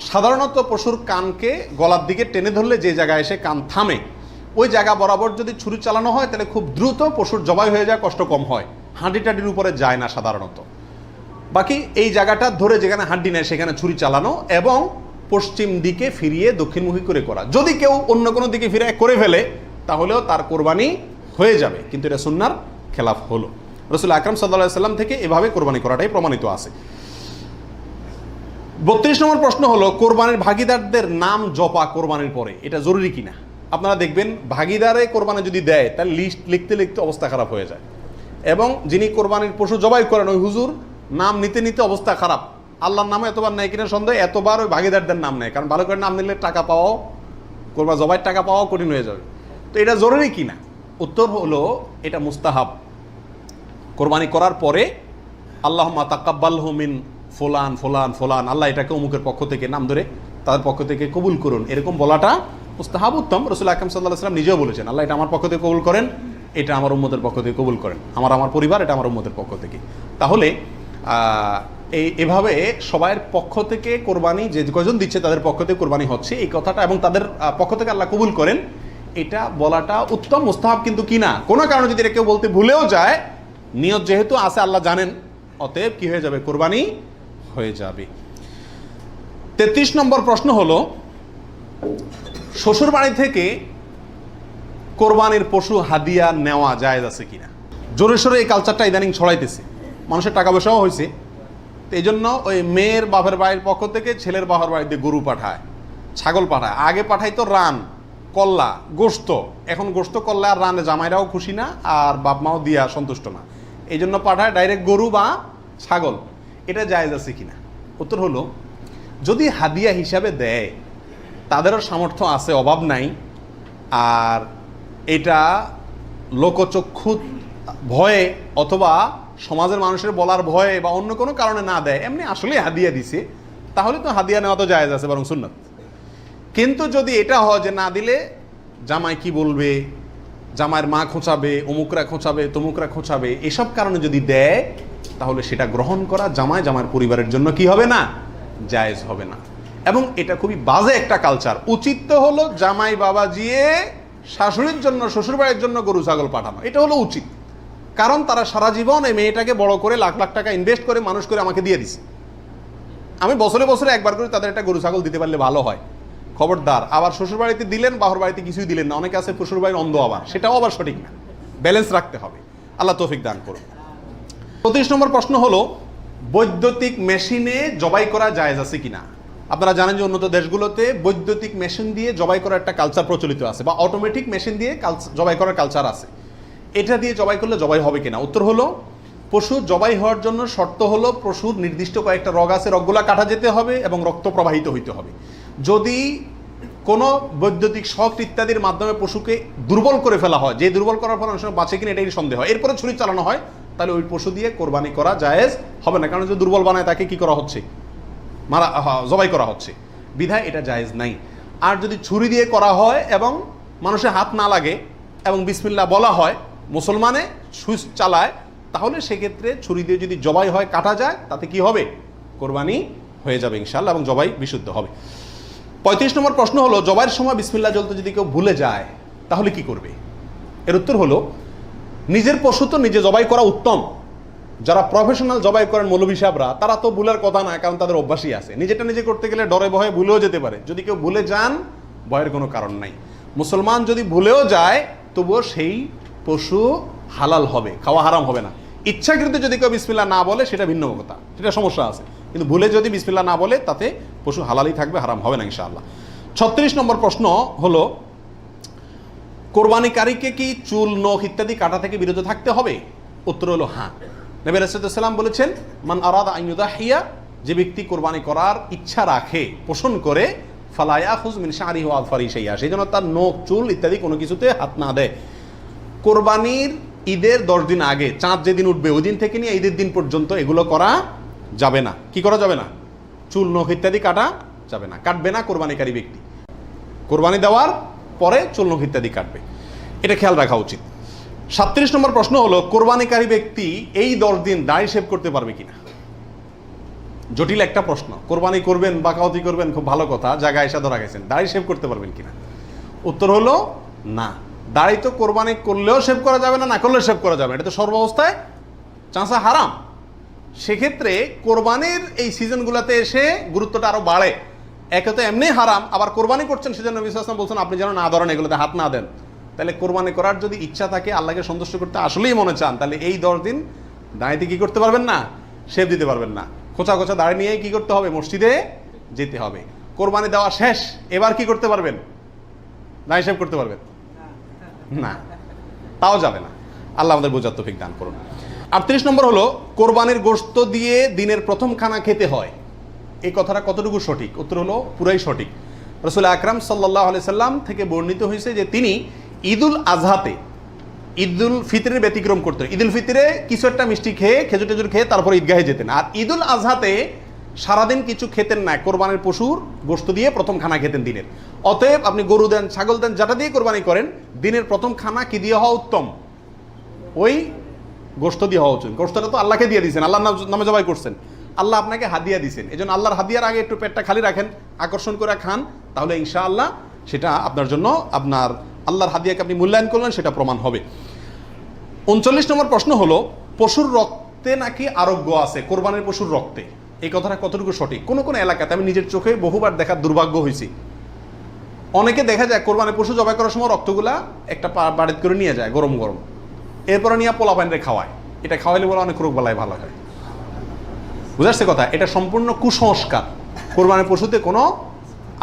সাধারণত পশুর কানকে গলার দিকে টেনে ধরলে যে জায়গায় এসে কান থামে, ওই জায়গা বরাবর যদি ছুরি চালানো হয়, তাহলে খুব দ্রুত পশুর জবাই হয়ে যায়, কষ্ট কম হয়, হাঁডি টাডির উপরে যায় না সাধারণত। বাকি এই জায়গাটা ধরে যেখানে হাড্ডি নেয় সেখানে ছুরি চালানো এবং পশ্চিম দিকে ফিরিয়ে দক্ষিণমুখী করে করা। যদি কেউ অন্য কোনো দিকে ফিরে করে ফেলে, তাহলেও তার কোরবানি হয়ে যাবে, কিন্তু এটা সুন্নাহর খেলাফ হলো। রাসূল আকরাম সাল্লাল্লাহু আলাইহি সাল্লাম থেকে এভাবে কোরবানি করাটাই প্রমাণিত আছে। 32 নম্বর প্রশ্ন হলো, কোরবানির ভাগিদারদের নাম জপা কোরবানির পরে এটা জরুরি কিনা? আপনারা দেখবেন, ভাগিদারে কোরবানি যদি দেয়, তার লিস্ট লিখতে লিখতে অবস্থা খারাপ হয়ে যায়, এবং যিনি কোরবানির পশু জবাই করেন ওই হুজুর নাম নিতে নিতে অবস্থা খারাপ। আল্লাহর নামে এতবার নেয় কিনা সন্দেহ, এতবার ওই ভাগিদারদের নাম নেয়, কারণ ভালো করে নাম নিলে টাকা পাওয়াও, কোরবানি জবাইয়ের টাকা পাওয়াও কঠিন হয়ে যাবে। তো এটা জরুরি কিনা? উত্তর হলো, এটা মুস্তাহাব। কোরবানি করার পরে আল্লাহুম্মা তাকাব্বালহু মিন ফুলান ফুলান ফুলান, আল্লাহ এটাকে অমুকের পক্ষ থেকে নাম ধরে তাদের পক্ষ থেকে কবুল করুন, এরকম বলাটা মুস্তাহাব, উত্তম। রাসূল আকরাম সাল্লাল্লাহু আলাইহি ওয়াসাল্লাম নিজেও বলেছেন, আল্লাহ এটা আমার পক্ষ থেকে কবুল করেন, এটা আমার উম্মতের পক্ষ থেকে কবুল করেন, আমার পরিবার, এটা আমার উম্মতের পক্ষ থেকে। তাহলে এভাবে সবার পক্ষ থেকে কোরবানি, যে কয়জন দিচ্ছে তাদের পক্ষ থেকে কোরবানি হচ্ছে, এই কথাটা, এবং তাদের পক্ষ থেকে আল্লাহ কবুল করেন, এটা বলাটা উত্তম, মুস্তাহাব কিন্তু কিনা। কোনো কারণে যদি এটা কেউ বলতে ভুলেও যায়, নিয়ত যেহেতু আছে আল্লাহ জানেন, অতএব কি হয়ে যাবে? কোরবানি হয়ে যাবে। 33 নম্বর প্রশ্ন হলো, শ্বশুর বাড়ি থেকে কোরবানির পশু হাদিয়া নেওয়া জায়েজ আছে কিনা? জোরে সোরে এই কালচারটা ইদানিং ছড়াইতেছে, মানুষের টাকা পয়সাও হয়েছে, তো এই জন্য ওই মেয়ের বাপের বাড়ির পক্ষ থেকে ছেলের বাপের বাড়িতে গরু পাঠায়, ছাগল পাঠায়। আগে পাঠাইতো রান, কল্লা, গোশত। এখন গোশত, কল্লা আর রানে জামাইরাও খুশি না, আর বাপ মাও দিয়া সন্তুষ্ট না। এই জন্য পাঠায় ডাইরেক্ট গরু বা ছাগল, এটা জায়েজ আছে কিনা? উত্তর হলো, যদি হাদিয়া হিসাবে দেয়, তাদেরও সামর্থ্য আছে, অভাব নাই, আর এটা লোকচক্ষু ভয়ে অথবা সমাজের মানুষের বলার ভয়ে বা অন্য কোনো কারণে না দেয়, এমনি আসলেই হাদিয়া দিছে, তাহলে তো হাদিয়া নেওয়া তো জায়েজ আছে, বরং সুন্নাত। কিন্তু যদি এটা হয় যে না দিলে জামাই কি বলবে, জামাইয়ের মা খোঁচাবে, অমুকরা খোঁচাবে, তমুকরা খোঁচাবে, এসব কারণে যদি দেয়, তাহলে সেটা গ্রহণ করা জামাইয়ের পরিবারের জন্য কি হবে না? জায়েজ হবে না। এবং এটা খুবই বাজে একটা কালচার। উচিত তো হলো জামাই বাবা জিয়ে শাশুড়ির জন্য, শ্বশুরবাড়ির জন্য গরু ছাগল পাঠানো, এটা হলো উচিত। কারণ তারা সারা জীবন এই মেয়েটাকে বড় করে লাখ লাখ টাকা ইনভেস্ট করে মানুষ করে আমাকে দিয়ে দিছে। আমি বছরে বছরে একবার করে তাদের একটা গরু ছাগল দিতে পারলে ভালো হয়। খবরদার আবার শ্বশুরবাড়িতে দিলেন, বাহর বাড়িতে কিছুই দিলেন না। অনেকে আছে শ্বশুরবাড়ির অন্ধ, আবার সেটাও আবার সঠিক না। ব্যালেন্স রাখতে হবে। আল্লাহ তৌফিক দান করুন। 35 নম্বর প্রশ্ন হলো, বৈদ্যুতিক মেশিনে জবাই করা জায়েজ আছে কিনা? আপনারা জানেন যে উন্নত দেশগুলোতে বৈদ্যুতিক মেশিন দিয়ে জবাই করার একটা কালচার প্রচলিত আছে, বা অটোমেটিক মেশিন দিয়ে জবাই করার কালচার আছে। এটা দিয়ে জবাই করলে জবাই হবে কিনা? উত্তর হলো, পশু জবাই হওয়ার জন্য শর্ত হলো পশুর নির্দিষ্ট কয়েকটা রগ আছে, রগগুলা কাটা যেতে হবে এবং রক্ত প্রবাহিত হইতে হবে। যদি কোনো বৈদ্যুতিক শক ইত্যাদির মাধ্যমে পশুকে দুর্বল করে ফেলা হয়, যে দুর্বল করার ফলে অনেক সময় বাঁচে কিনা এটাই সন্দেহ হয়, এরপরে ছুরি চালানো হয়, তাহলে ওই পশু দিয়ে কোরবানি করা জায়েজ হবে না। কারণ যে দুর্বল বানায় তাকে কি করা হচ্ছে? জবাই করা হচ্ছে, বিধায় এটা জায়েজ নাই। আর যদি ছুরি দিয়ে করা হয় এবং মানুষের হাত না লাগে এবং বিসমিল্লাহ বলা হয়, মুসলমানে সুইচ চালায়, তাহলে সেক্ষেত্রে ছুরি দিয়ে যদি জবাই হয়, কাটা যায়, তাতে কি হবে? কোরবানি হয়ে যাবে ইনশাআল্লাহ, এবং জবাই বিশুদ্ধ হবে। 35 নম্বর প্রশ্ন হলো, জবাইয়ের সময় বিসমিল্লাহ বলতে যদি কেউ ভুলে যায়, তাহলে কি করবে? এর উত্তর হলো, নিজের পশু তো নিজে জবাই করা উত্তম। যারা প্রফেশনাল জবাই করেন মৌলভী সাহেবরা, তারা তো ভুলের কথা না, কারণ তাদের অভ্যাসই আছে। নিজেটা নিজে করতে গেলে ডরে ভয়ে ভুলেও যেতে পারে। যদি কেউ ভুলে যান, ভয়ের কোনো কারণ নাই। মুসলমান যদি ভুলেও যায়, তবুও সেই পশু হালাল হবে, খাওয়া হারাম হবে না। ইচ্ছাকৃত যদি কেউ বিসমিল্লাহ না বলে, সেটা ভিন্ন কথা, সেটা সমস্যা আছে। কিন্তু ভুলে যদি বিসমিল্লাহ না বলে, তাতে পশু হালালই থাকবে, হারাম হবে না ইনশাআল্লাহ। 36 নম্বর প্রশ্ন হলো, কোরবানিকারীকে কি চুল, নখ ইত্যাদি কাটা থেকে বিরত থাকতে হবে? উত্তর হলো হ্যাঁ। নবী রাসূলুল্লাহ সাল্লাল্লাহু আলাইহি ওয়াসাল্লাম বলেছেন, মান আরাদা আন ইউদাহিয়া, যে ব্যক্তি কোরবানি করার ইচ্ছা রাখে, পোষণ করে, ফালা ইয়াখুয মিন শা'রিহি ওয়া আযফারিহি শাইআ, সেই জন্য তার নখ, চুল ইত্যাদি কোনো কিছুতে হাত না দেয়। কোরবানির ঈদের 10 দিন আগে, চাঁদ যেদিন উঠবে ওই দিন থেকে নিয়ে ঈদের দিন পর্যন্ত এগুলো করা যাবে না। কি করা যাবে না? চুল, নখ ইত্যাদি কাটা যাবে না, কাটবে না কোরবানিকারী ব্যক্তি। কোরবানি দেওয়ার পরে চুল, নখ ইত্যাদি কাটবে, এটা খেয়াল রাখা উচিত। 37 নম্বর প্রশ্ন হলো, কোরবানিকারী ব্যক্তি এই 10 দিন দাড়ি শেভ করতে পারবে কিনা? জটিল একটা প্রশ্ন। কোরবানি করবেন, বাকাওয়াতি করবেন, খুব ভালো কথা, জায়গায় এসে ধরা গেছেন, দাড়ি শেভ করতে পারবেন কিনা? উত্তর হলো না। দাড়ি তো কোরবানি করলেও শেভ করা যাবে না, না করলেও শেভ করা যাবে না, এটা তো সর্বাবস্থায় চাঁচা হারাম। সেক্ষেত্রে কোরবানির এই সিজনগুলোতে এসে গুরুত্বটা আরো বাড়ে। একে তো এমনি হারাম, আবার কোরবানি করছেন, সেজন্য নবী সাল্লাল্লাহু আলাইহি ওয়াসাল্লাম বলছেন আপনি যেন না ধরেন, এগুলোতে হাত না দেন। তাহলে কোরবানি করার যদি ইচ্ছা থাকে, আল্লাহকে সন্তুষ্ট করতে আসলেই মনে চান, তাহলে এই 10 দিন দাঁড়িয়ে কি করতে পারবেন না? শেভ দিতে পারবেন না। খোঁচা খোঁচা দাঁড়িয়ে নিয়ে কি করতে হবে? মসজিদে যেতে হবে। কোরবানি দেওয়া শেষ, এবার কি করতে পারবেন? দাঁড়িয়ে শেভ করতে পারবেন না, তাও যাবে না। আল্লাহ আমাদের বোঝার তৌফিক দান করুন। 38 নম্বর হলো, কোরবানির গোশত দিয়ে দিনের প্রথম খানা খেতে হয়, এই কথাটা কতটুকু সঠিক? উত্তর হলো পুরাই সঠিক। রাসূল আকরাম সাল্লাল্লাহু আলাইহি সাল্লাম থেকে বর্ণিত হয়েছে যে তিনি ঈদুল আজহাতে, ঈদুল ফিতরের ব্যতিক্রম করতেন। ঈদুল ফিতরে কিছু একটা মিষ্টি খেয়ে, খেজুর টেজুর খেয়ে তারপরে ঈদগাহে যেতেন। আর ঈদুল আজহাতে সারাদিন কিছু খেতেন না, কোরবানির পশুর গোশত দিয়ে প্রথম খানা খেতেন দিনের। অতএব আপনি গরু দেন, ছাগল দেন, যেটা দিয়ে কোরবানি করেন, দিনের প্রথম খানা কি দিয়ে হওয়া উত্তম? ওই গোশত দিয়ে হওয়া উচিত। গোশতটা তো আল্লাহকে দিয়ে দিয়েছেন, আল্লাহর নামে জবাই করছেন, আল্লাহ আপনাকে হাদিয়া দিয়েছেন। এই জন্য আল্লাহর হাদিয়ার আগে একটু পেটটা খালি রাখেন, আকর্ষণ করে খান, তাহলে ইনশাআল্লাহ সেটা আপনার জন্য, আপনার আল্লাহর হাদিয়াকে আপনি মূল্যায়ন করলেন, সেটা প্রমাণ হবে। 39 নম্বর প্রশ্ন হলো, পশুর রক্তে নাকি আরোগ্য আছে, কোরবানির পশুর রক্তে, এই কথাটা কতটুকু সঠিক? কোন কোন এলাকাতে আমি নিজের চোখে বহুবার দেখার দুর্ভাগ্য হয়েছি, অনেকে দেখা যায় কোরবানির পশু জবাই করার সময় রক্তগুলা একটা বাড়িতে করে নিয়ে যায় গরম গরম, এরপরে নিয়ে পোলা পানিরে খাওয়ায়। এটা খাওয়াইলে বলে অনেক রোগ বালাই ভালো হয়। বুঝাচ্ছে কথা? এটা সম্পূর্ণ কুসংস্কার। কোরবানির পশুতে কোনো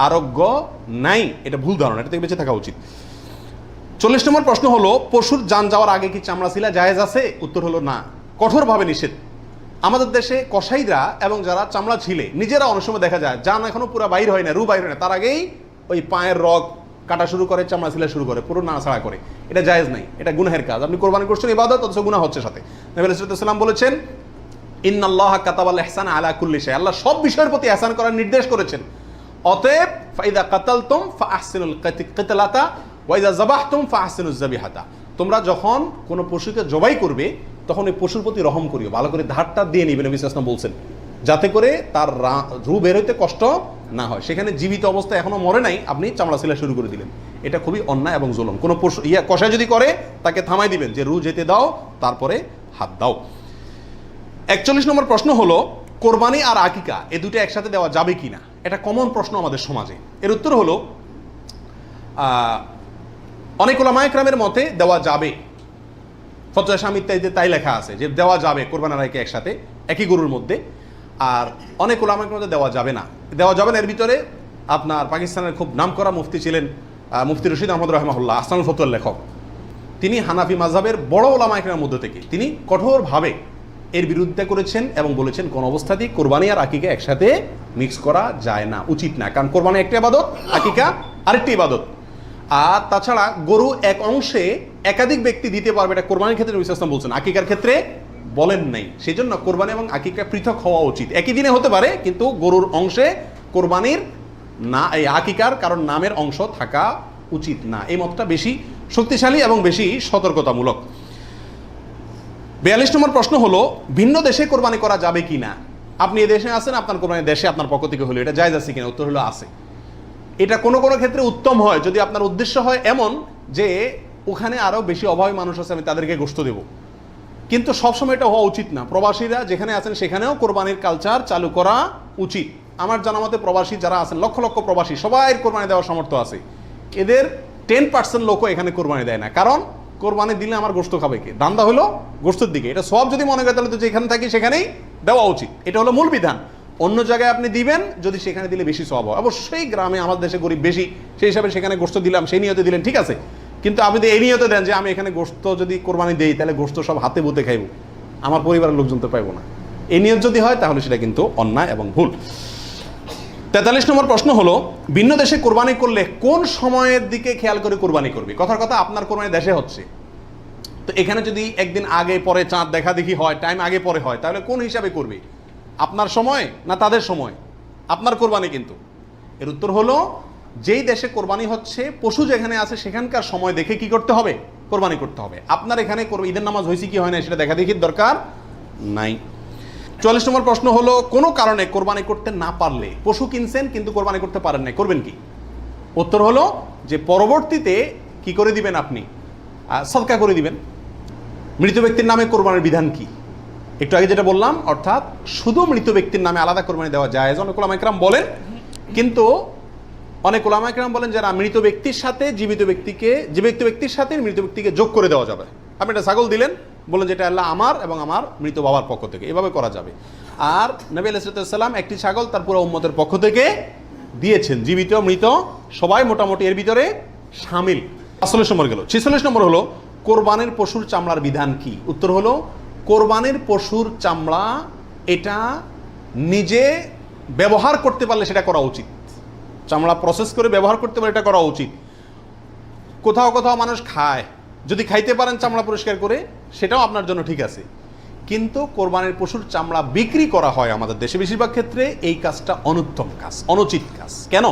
আরোগ্য নাই, এটা ভুল ধারণা, এটা থেকে বেঁচে থাকা উচিত। 40 নম্বর প্রশ্ন হলো, পশুর জান যাওয়ার আগে কি চামড়া ছিলা জায়েজ আছে? উত্তর হলো না, কঠোরভাবে নিষেধ। আমাদের দেশে কসাইরা এবং যারা চামড়া ছিলে নিজেরা অনেক সময় দেখা যায় জান এখনো পুরো বাইর হয় না, রু বাইর হয় না, তার আগেই ওই পায়ের রগ কাটা শুরু করে, চামড়া ছিলা শুরু করে, পুরো নাড়াছাড়া করে। এটা জায়েজ নাই, এটা গুনাহের কাজ। আপনি কোরবানি করছেন ইবাদত, অথচ গুনাহ হচ্ছে সাথে। নবী আলাইহিস সালাম বলেছেন ইন্নাল্লাহা কাতাবাল ইহসানা আলা কুল্লি শাই, আল্লাহ সব বিষয়ের প্রতি ইহসান করার নির্দেশ করেছেন। অতএব ফাইদা কাতালতুম ফাআহসিনুল কিতলাতা ওয়া ইযা যাবাহতুম ফাআহসিনুজ যাবিহাতা, তোমরা যখন কোনো পশুকে জবাই করবে তখন ওই পশুর প্রতি রহম করিও, ভালো করে ধারটা দিয়ে নিবেন। নবী সাল্লাল্লাহু আলাইহি ওয়াসাল্লাম বলছেন যাতে করে তার রু বের হইতে কষ্ট না হয়। সেখানে জীবিত অবস্থায় এখনো মরে নাই, আপনি চামড়া ছিলা শুরু করে দিলেন, এটা খুবই অন্যায় এবং জুলুম। কোনো পশু কষাই যদি করে তাকে থামাই দিবেন যে রু যেতে দাও, তারপরে হাত দাও। 41 নম্বর প্রশ্ন হলো কোরবানি আর আকিকা এ দুটো একসাথে দেওয়া যাবে কিনা, এটা কমন প্রশ্ন আমাদের সমাজে। এর উত্তর হলো অনেক উলামায়ে কেরামের মতে দেওয়া যাবে, ফতোয়া শামী ইত্যাদিতে তাই লেখা আছে যে দেওয়া যাবে কোরবানি আর আকিকা একসাথে একই গরুর মধ্যে। আর অনেক উলামায়ে কেরামের মধ্যে দেওয়া যাবে না। দেওয়া যাবে না এর ভিতরে আপনার পাকিস্তানের খুব নামকরা মুফতি ছিলেন মুফতি রশিদ আহমদ রাহমাহুল্লাহ, আহসানুল ফতোয়ার লেখক। তিনি হানাফি মাযহাবের বড় উলামায়ে কেরামের মধ্যে থেকে তিনি কঠোরভাবে এর বিরুদ্ধে করেছেন এবং বলেছেন কোন অবস্থাতেই কোরবানি আর আকিকা একসাথে মিক্স করা যায় না, উচিত না। কারণ কোরবানি একটা ইবাদত, আকিকা আরেকটি ইবাদত। আর তাছাড়া গরু এক অংশে একাধিক ব্যক্তি দিতে পারবে, এটা কোরবানির ক্ষেত্রে নবী সাল্লাল্লাহু আলাইহি ওয়াসাল্লাম বলছেন, আকিকার ক্ষেত্রে বলেন নাই। সেই জন্য কোরবানি এবং আকিকা পৃথক হওয়া উচিত। একই দিনে হতে পারে কিন্তু গরুর অংশে কোরবানির না, এই আকিকার কারণ নামের অংশ থাকা উচিত না। এই মতটা বেশি শক্তিশালী এবং বেশি সতর্কতামূলক। 42 নম্বর প্রশ্ন হলো ভিন্ন দেশে কোরবানি করা যাবে কিনা। আপনি এই দেশে আছেন, আপনার কোরবানি দেশে আপনার পক্ষ থেকে হলো, এটা জায়েজ আছে কিনা? উত্তর হলো আছে। এটা কোনো কোনো ক্ষেত্রে উত্তম হয় যদি আপনার উদ্দেশ্য হয় এমন যে ওখানে আরো বেশি অভাবী মানুষ আছে, আমি তাদেরকে গোশত দেব। কিন্তু সবসময় এটা হওয়া উচিত না। প্রবাসীরা যেখানে আছেন সেখানেও কোরবানির কালচার চালু করা উচিত। আমার জানা মতে প্রবাসী যারা আছেন, লক্ষ লক্ষ প্রবাসী, সবাই কোরবানি দেওয়ার সামর্থ্য আছে। এদের 10% লোকও এখানে কোরবানি দেয় না। কারণ কোরবানি দিলে আমার গোশত খাবে কে? ধান্দা হলো গোশতের দিকে। এটা সব যদি মনে করে তাহলে তো যেখানে থাকি সেখানেই দেওয়া উচিত। এটা হলো মূল বিধান। অন্য জায়গায় আপনি দিবেন যদি সেখানে দিলে বেশি সওয়াব হয়। অবশ্যই গ্রামে আমাদের দেশে গরিব বেশি, সেই হিসাবে সেখানে গোশত দিলাম, সেই নিয়তে দিলেন, ঠিক আছে। কিন্তু আপনি এই নিয়তে দেন যে আমি এখানে গোশত যদি কোরবানি দেই তাহলে গোশত সব হাতে বুতে খাইব, আমার পরিবারের লোকজন তো পাইব না। এই নিয়ত যদি হয় তাহলে সেটা কিন্তু অন্যায় এবং ভুল। 43 নম্বর প্রশ্ন হলো ভিন্ন দেশে কোরবানি করলে কোন সময়ের দিকে খেয়াল করে কোরবানি করবে? কথার কথা আপনার কোরবানি দেশে হচ্ছে, তো এখানে যদি একদিন আগে পরে চাঁদ দেখা দেখি হয়, টাইম আগে পরে হয়, তাহলে কোন হিসাবে করবে? আপনার সময় না তাদের সময়? আপনার কোরবানি কিন্তু। এর উত্তর হলো যেই দেশে কোরবানি হচ্ছে পশু যেখানে আছে সেখানকার সময় দেখে কি করতে হবে? কোরবানি করতে হবে। আপনার এখানে ঈদের নামাজ হয়েছে কি হয় না সেটা দেখা দেখির দরকার নাই। 44 নম্বর প্রশ্ন হলো কোনো কারণে কোরবানি করতে না পারলে, পশু কিনছেন কিন্তু কোরবানি করতে পারেন না, করবেন কি? উত্তর হলো যে পরবর্তীতে কি করে দিবেন? আপনি সদকা করে দিবেন। মৃত ব্যক্তির নামে কোরবানির বিধান কি? একটু আগে যেটা বললাম, অর্থাৎ শুধু মৃত ব্যক্তির নামে আলাদা কোরবানি দেওয়া যায় অনেক উলামায়ে কেরাম বলেন, কিন্তু অনেক উলামায়ে কেরাম বলেন যারা মৃত ব্যক্তির সাথে জীবিত ব্যক্তির সাথে মৃত ব্যক্তিকে যোগ করে দেওয়া যাবে। আপনি একটা ছাগল দিলেন, বলেন যেটা আল্লাহ আমার এবং আমার মৃত বাবার পক্ষ থেকে, এভাবে করা যাবে। আর নবী আলাইহিস সালাম একটি ছাগল তার পুরো উম্মতের পক্ষ থেকে দিয়েছেন, জীবিত মৃত সবাই মোটামুটি এর ভিতরে শামিল। 45 নম্বর গেল। 46 নম্বর হলো কোরবানির পশুর চামড়ার বিধান কি? উত্তর হলো কোরবানির পশুর চামড়া এটা নিজে ব্যবহার করতে পারলে সেটা করা উচিত। চামড়া প্রসেস করে ব্যবহার করতে পারলে এটা করা উচিত। কোথাও কোথাও মানুষ খায়, যদি খাইতে পারেন চামড়া পরিষ্কার করে সেটাও আপনার জন্য ঠিক আছে। কিন্তু কোরবানির পশুর চামড়া বিক্রি করা হয় আমাদের দেশে বেশিরভাগ ক্ষেত্রে, এই কাজটা অনুত্তম কাজ, অনুচিত কাজ। কেন?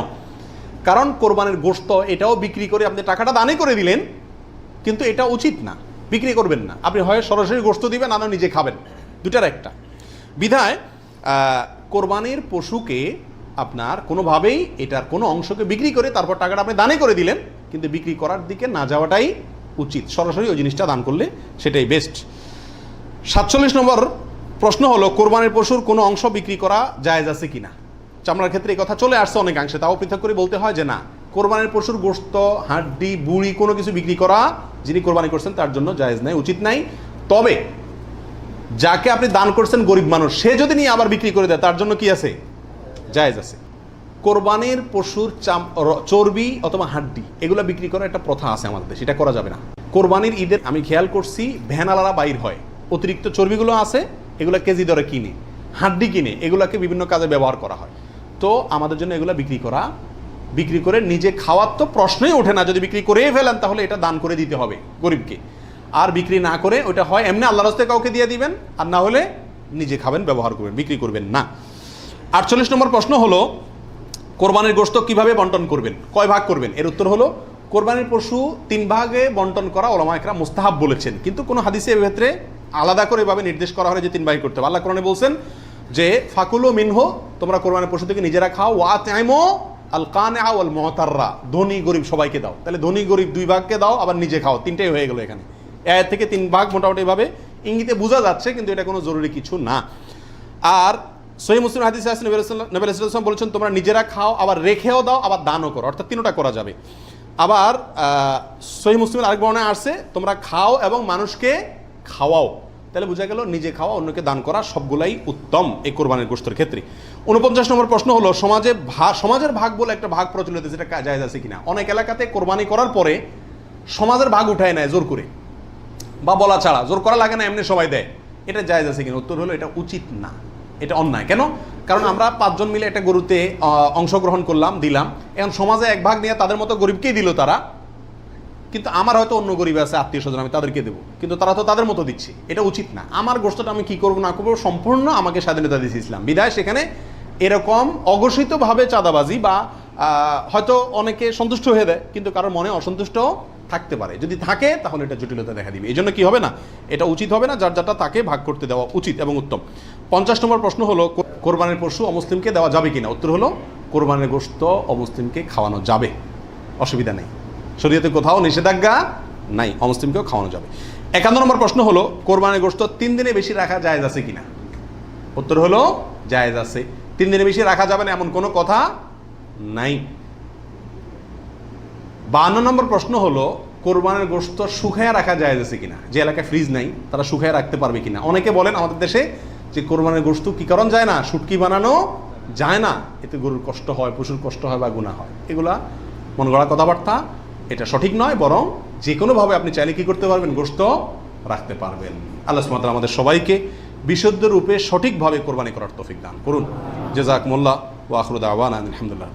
কারণ কোরবানির গোশত এটাও বিক্রি করে আপনি টাকাটা দানই করে দিলেন, কিন্তু এটা উচিত না, বিক্রি করবেন না। আপনি হয় সরাসরি গোশত দিবেন, না নিজে খাবেন, দুটার একটা। বিধায় কোরবানির পশুকে আপনার কোনোভাবেই এটার কোনো অংশকে বিক্রি করে তারপর টাকাটা আপনি দানে করে দিলেন, কিন্তু বিক্রি করার দিকে না যাওয়াটাই উচিত। সরাসরি ওই জিনিসটা দান করলে সেটাই বেস্ট। 47 নম্বর প্রশ্ন হলো কোরবানির পশুর কোনো অংশ বিক্রি করা জায়েজ আছে কিনা? চামড়ার ক্ষেত্রে এই কথা চলে আসছে অনেকাংশে, তাও পৃথক করে বলতে হয় যে না, কোরবানির পশুর গোশত, হাড্ডি, বুড়ি কোনো কিছু বিক্রি করা যিনি কোরবানি করছেন তার জন্য জায়েজ নাই, উচিত নাই। তবে যাকে আপনি দান করছেন গরিব মানুষ, সে যদি নিয়ে আবার বিক্রি করে দেয় তার জন্য কি আছে? জায়েজ আছে। কোরবানির পশুর চর্বি অথবা হাড্ডি এগুলো বিক্রি করার একটা প্রথা আছে আমাদের দেশে, এটা করা যাবে না। কোরবানির ঈদের আমি খেয়াল করছি ভ্যানালারা বাইর হয়, অতিরিক্ত চর্বিগুলো আছে এগুলো কেজি দরে কিনে, হাড্ডি কিনে এগুলোকে বিভিন্ন কাজে ব্যবহার করা হয়। তো আমাদের জন্য এগুলো বিক্রি করে নিজে খাওয়ার তো প্রশ্নই ওঠে না। যদি বিক্রি করেই ফেলেন তাহলে এটা দান করে দিতে হবে গরিবকে। আর বিক্রি না করে ওটা হয় এমনি আল্লাহর রাস্তায় কাউকে দিয়ে দিবেন, আর না হলে নিজে খাবেন, ব্যবহার করবেন, বিক্রি করবেন না। 48 নম্বর প্রশ্ন হলো কোরবানির গোশত কিভাবে বন্টন করবেন, কয় ভাগ করবেন? এর উত্তর হলো কোরবানির পশু 3 ভাগে বন্টন করা উলামা ইকরাম মুস্তাহাব বলেছেন, কিন্তু কোনো হাদিসে এর ক্ষেত্রে আলাদা করে এভাবে নির্দেশ করা হয় যে 3 ভাগে করতে হবে। আল্লাহ কোরআনে বলছেন যে ফাকুলু মিনহু, তোমরা কোরবানির পশু থেকে নিজেরা খাও, ওয়া আতইমু আল কানিআ ওয়াল মুতাররা, ধনী গরিব সবাইকে দাও। তাহলে ধনী গরিব 2 ভাগকে দাও, আবার নিজে খাও, 3টাই হয়ে গেল এখানে। আয়াত থেকে 3 ভাগ মোটামুটি ভাবে ইঙ্গিতে বোঝা যাচ্ছে, কিন্তু এটা কোনো জরুরি কিছু না। আর সহিহ মুসলিম হাদিসে আছে নবী সাল্লাল্লাহু আলাইহি ওয়াসাল্লাম বলেছেন তোমরা নিজেরা খাও, আবার রেখেও দাও, আবার দানও করো, অর্থাৎ 3টা করা যাবে। আবার সহিহ মুসলিমের আরেক বর্ণনায় আসছে তোমরা খাও এবং মানুষকে খাওয়াও। তাহলে বোঝা গেল নিজে খাওয়া, অন্যকে দান করা সবগুলাই উত্তম এই কোরবানির গোশতের ক্ষেত্রে। 49 নম্বর প্রশ্ন হলো সমাজের ভাগ বলে একটা ভাগ প্রচলিত, যেটা জায়েজ আছে কিনা। অনেক এলাকাতে কোরবানি করার পরে সমাজের ভাগ উঠায় নেয় জোর করে, বা বলা ছাড়া, জোর করা লাগে না, এমনি সবাই দেয়। এটা জায়েজ আছে কিনা? উত্তর হলো এটা উচিত না, এটা অন্যায়। কেন? কারণ আমরা 5 জন মিলে একটা গরুতে অংশগ্রহণ করলাম, দিলাম, এখন সমাজে 1 ভাগ নিয়ে তাদের মতো গরিবকেই দিল তারা, কিন্তু আমার হয়তো অন্য গরিব আছে আত্মীয় স্বজন, আমি তাদেরকে দেবো, কিন্তু তারা তো তাদের মতো দিচ্ছে। এটা উচিত না। আমার গোশতটা আমি কি করবো না করবো সম্পূর্ণ আমাকে স্বাধীনতা দিয়েছে ইসলাম, বিধায় সেখানে এরকম অঘোষিতভাবে চাঁদাবাজি বা হয়তো অনেকে সন্তুষ্ট হয়ে দেয়, কিন্তু কারোর মনে অসন্তুষ্ট থাকতে পারে। যদি থাকে তাহলে এটা জটিলতা দেখা দিবে। এই জন্য কি হবে না, এটা উচিত হবে না, যার যারটা তাকে ভাগ করতে দেওয়া উচিত এবং উত্তম। 50 নম্বর প্রশ্ন হলো কোরবানির পশু অমুসলিমকে দেওয়া যাবে কিনা। উত্তর হলো কোরবানির গোশত অমুসলিমকে খাওয়ানো যাবে, অসুবিধা নেই, শরীয়তে কোথাও নিষেধাজ্ঞা নাই, অমুসলিমকেও খাওয়ানো যাবে। 51 নম্বর প্রশ্ন হলো কোরবানির গোশত 3 দিনে বেশি রাখা জায়েজ আছে কিনা। উত্তর হলো জায়েজ আছে, 3 দিনে বেশি রাখা যাবে না এমন কোনো কথা নাই। 52 নম্বর প্রশ্ন হলো কোরবানির গোশত শুকায়া রাখা জায়েজ আছে কিনা। যে এলাকায় ফ্রিজ নাই তারা শুকায়া রাখতে পারবে কিনা। অনেকে বলেন আমাদের দেশে যে কোরবানির গোশত কি কারণ যায় না, শুটকি বানানো যায় না, এতে গরুর কষ্ট হয়, পশুর কষ্ট হয় বা গুনাহ হয়। এগুলা মন গড়া কথাবার্তা, এটা সঠিক নয়। বরং যে কোনোভাবে আপনি চাইলে কি করতে পারবেন, গোশত রাখতে পারবেন। আল্লাহ সুবহানাহু ওয়া তাআলা আমাদের সবাইকে বিশুদ্ধ রূপে সঠিকভাবে কোরবানি করার তৌফিক দান করুন। জাযাকুমুল্লাহ ওয়া আখিরু দাওয়ানা আলহামদুলিল্লাহ।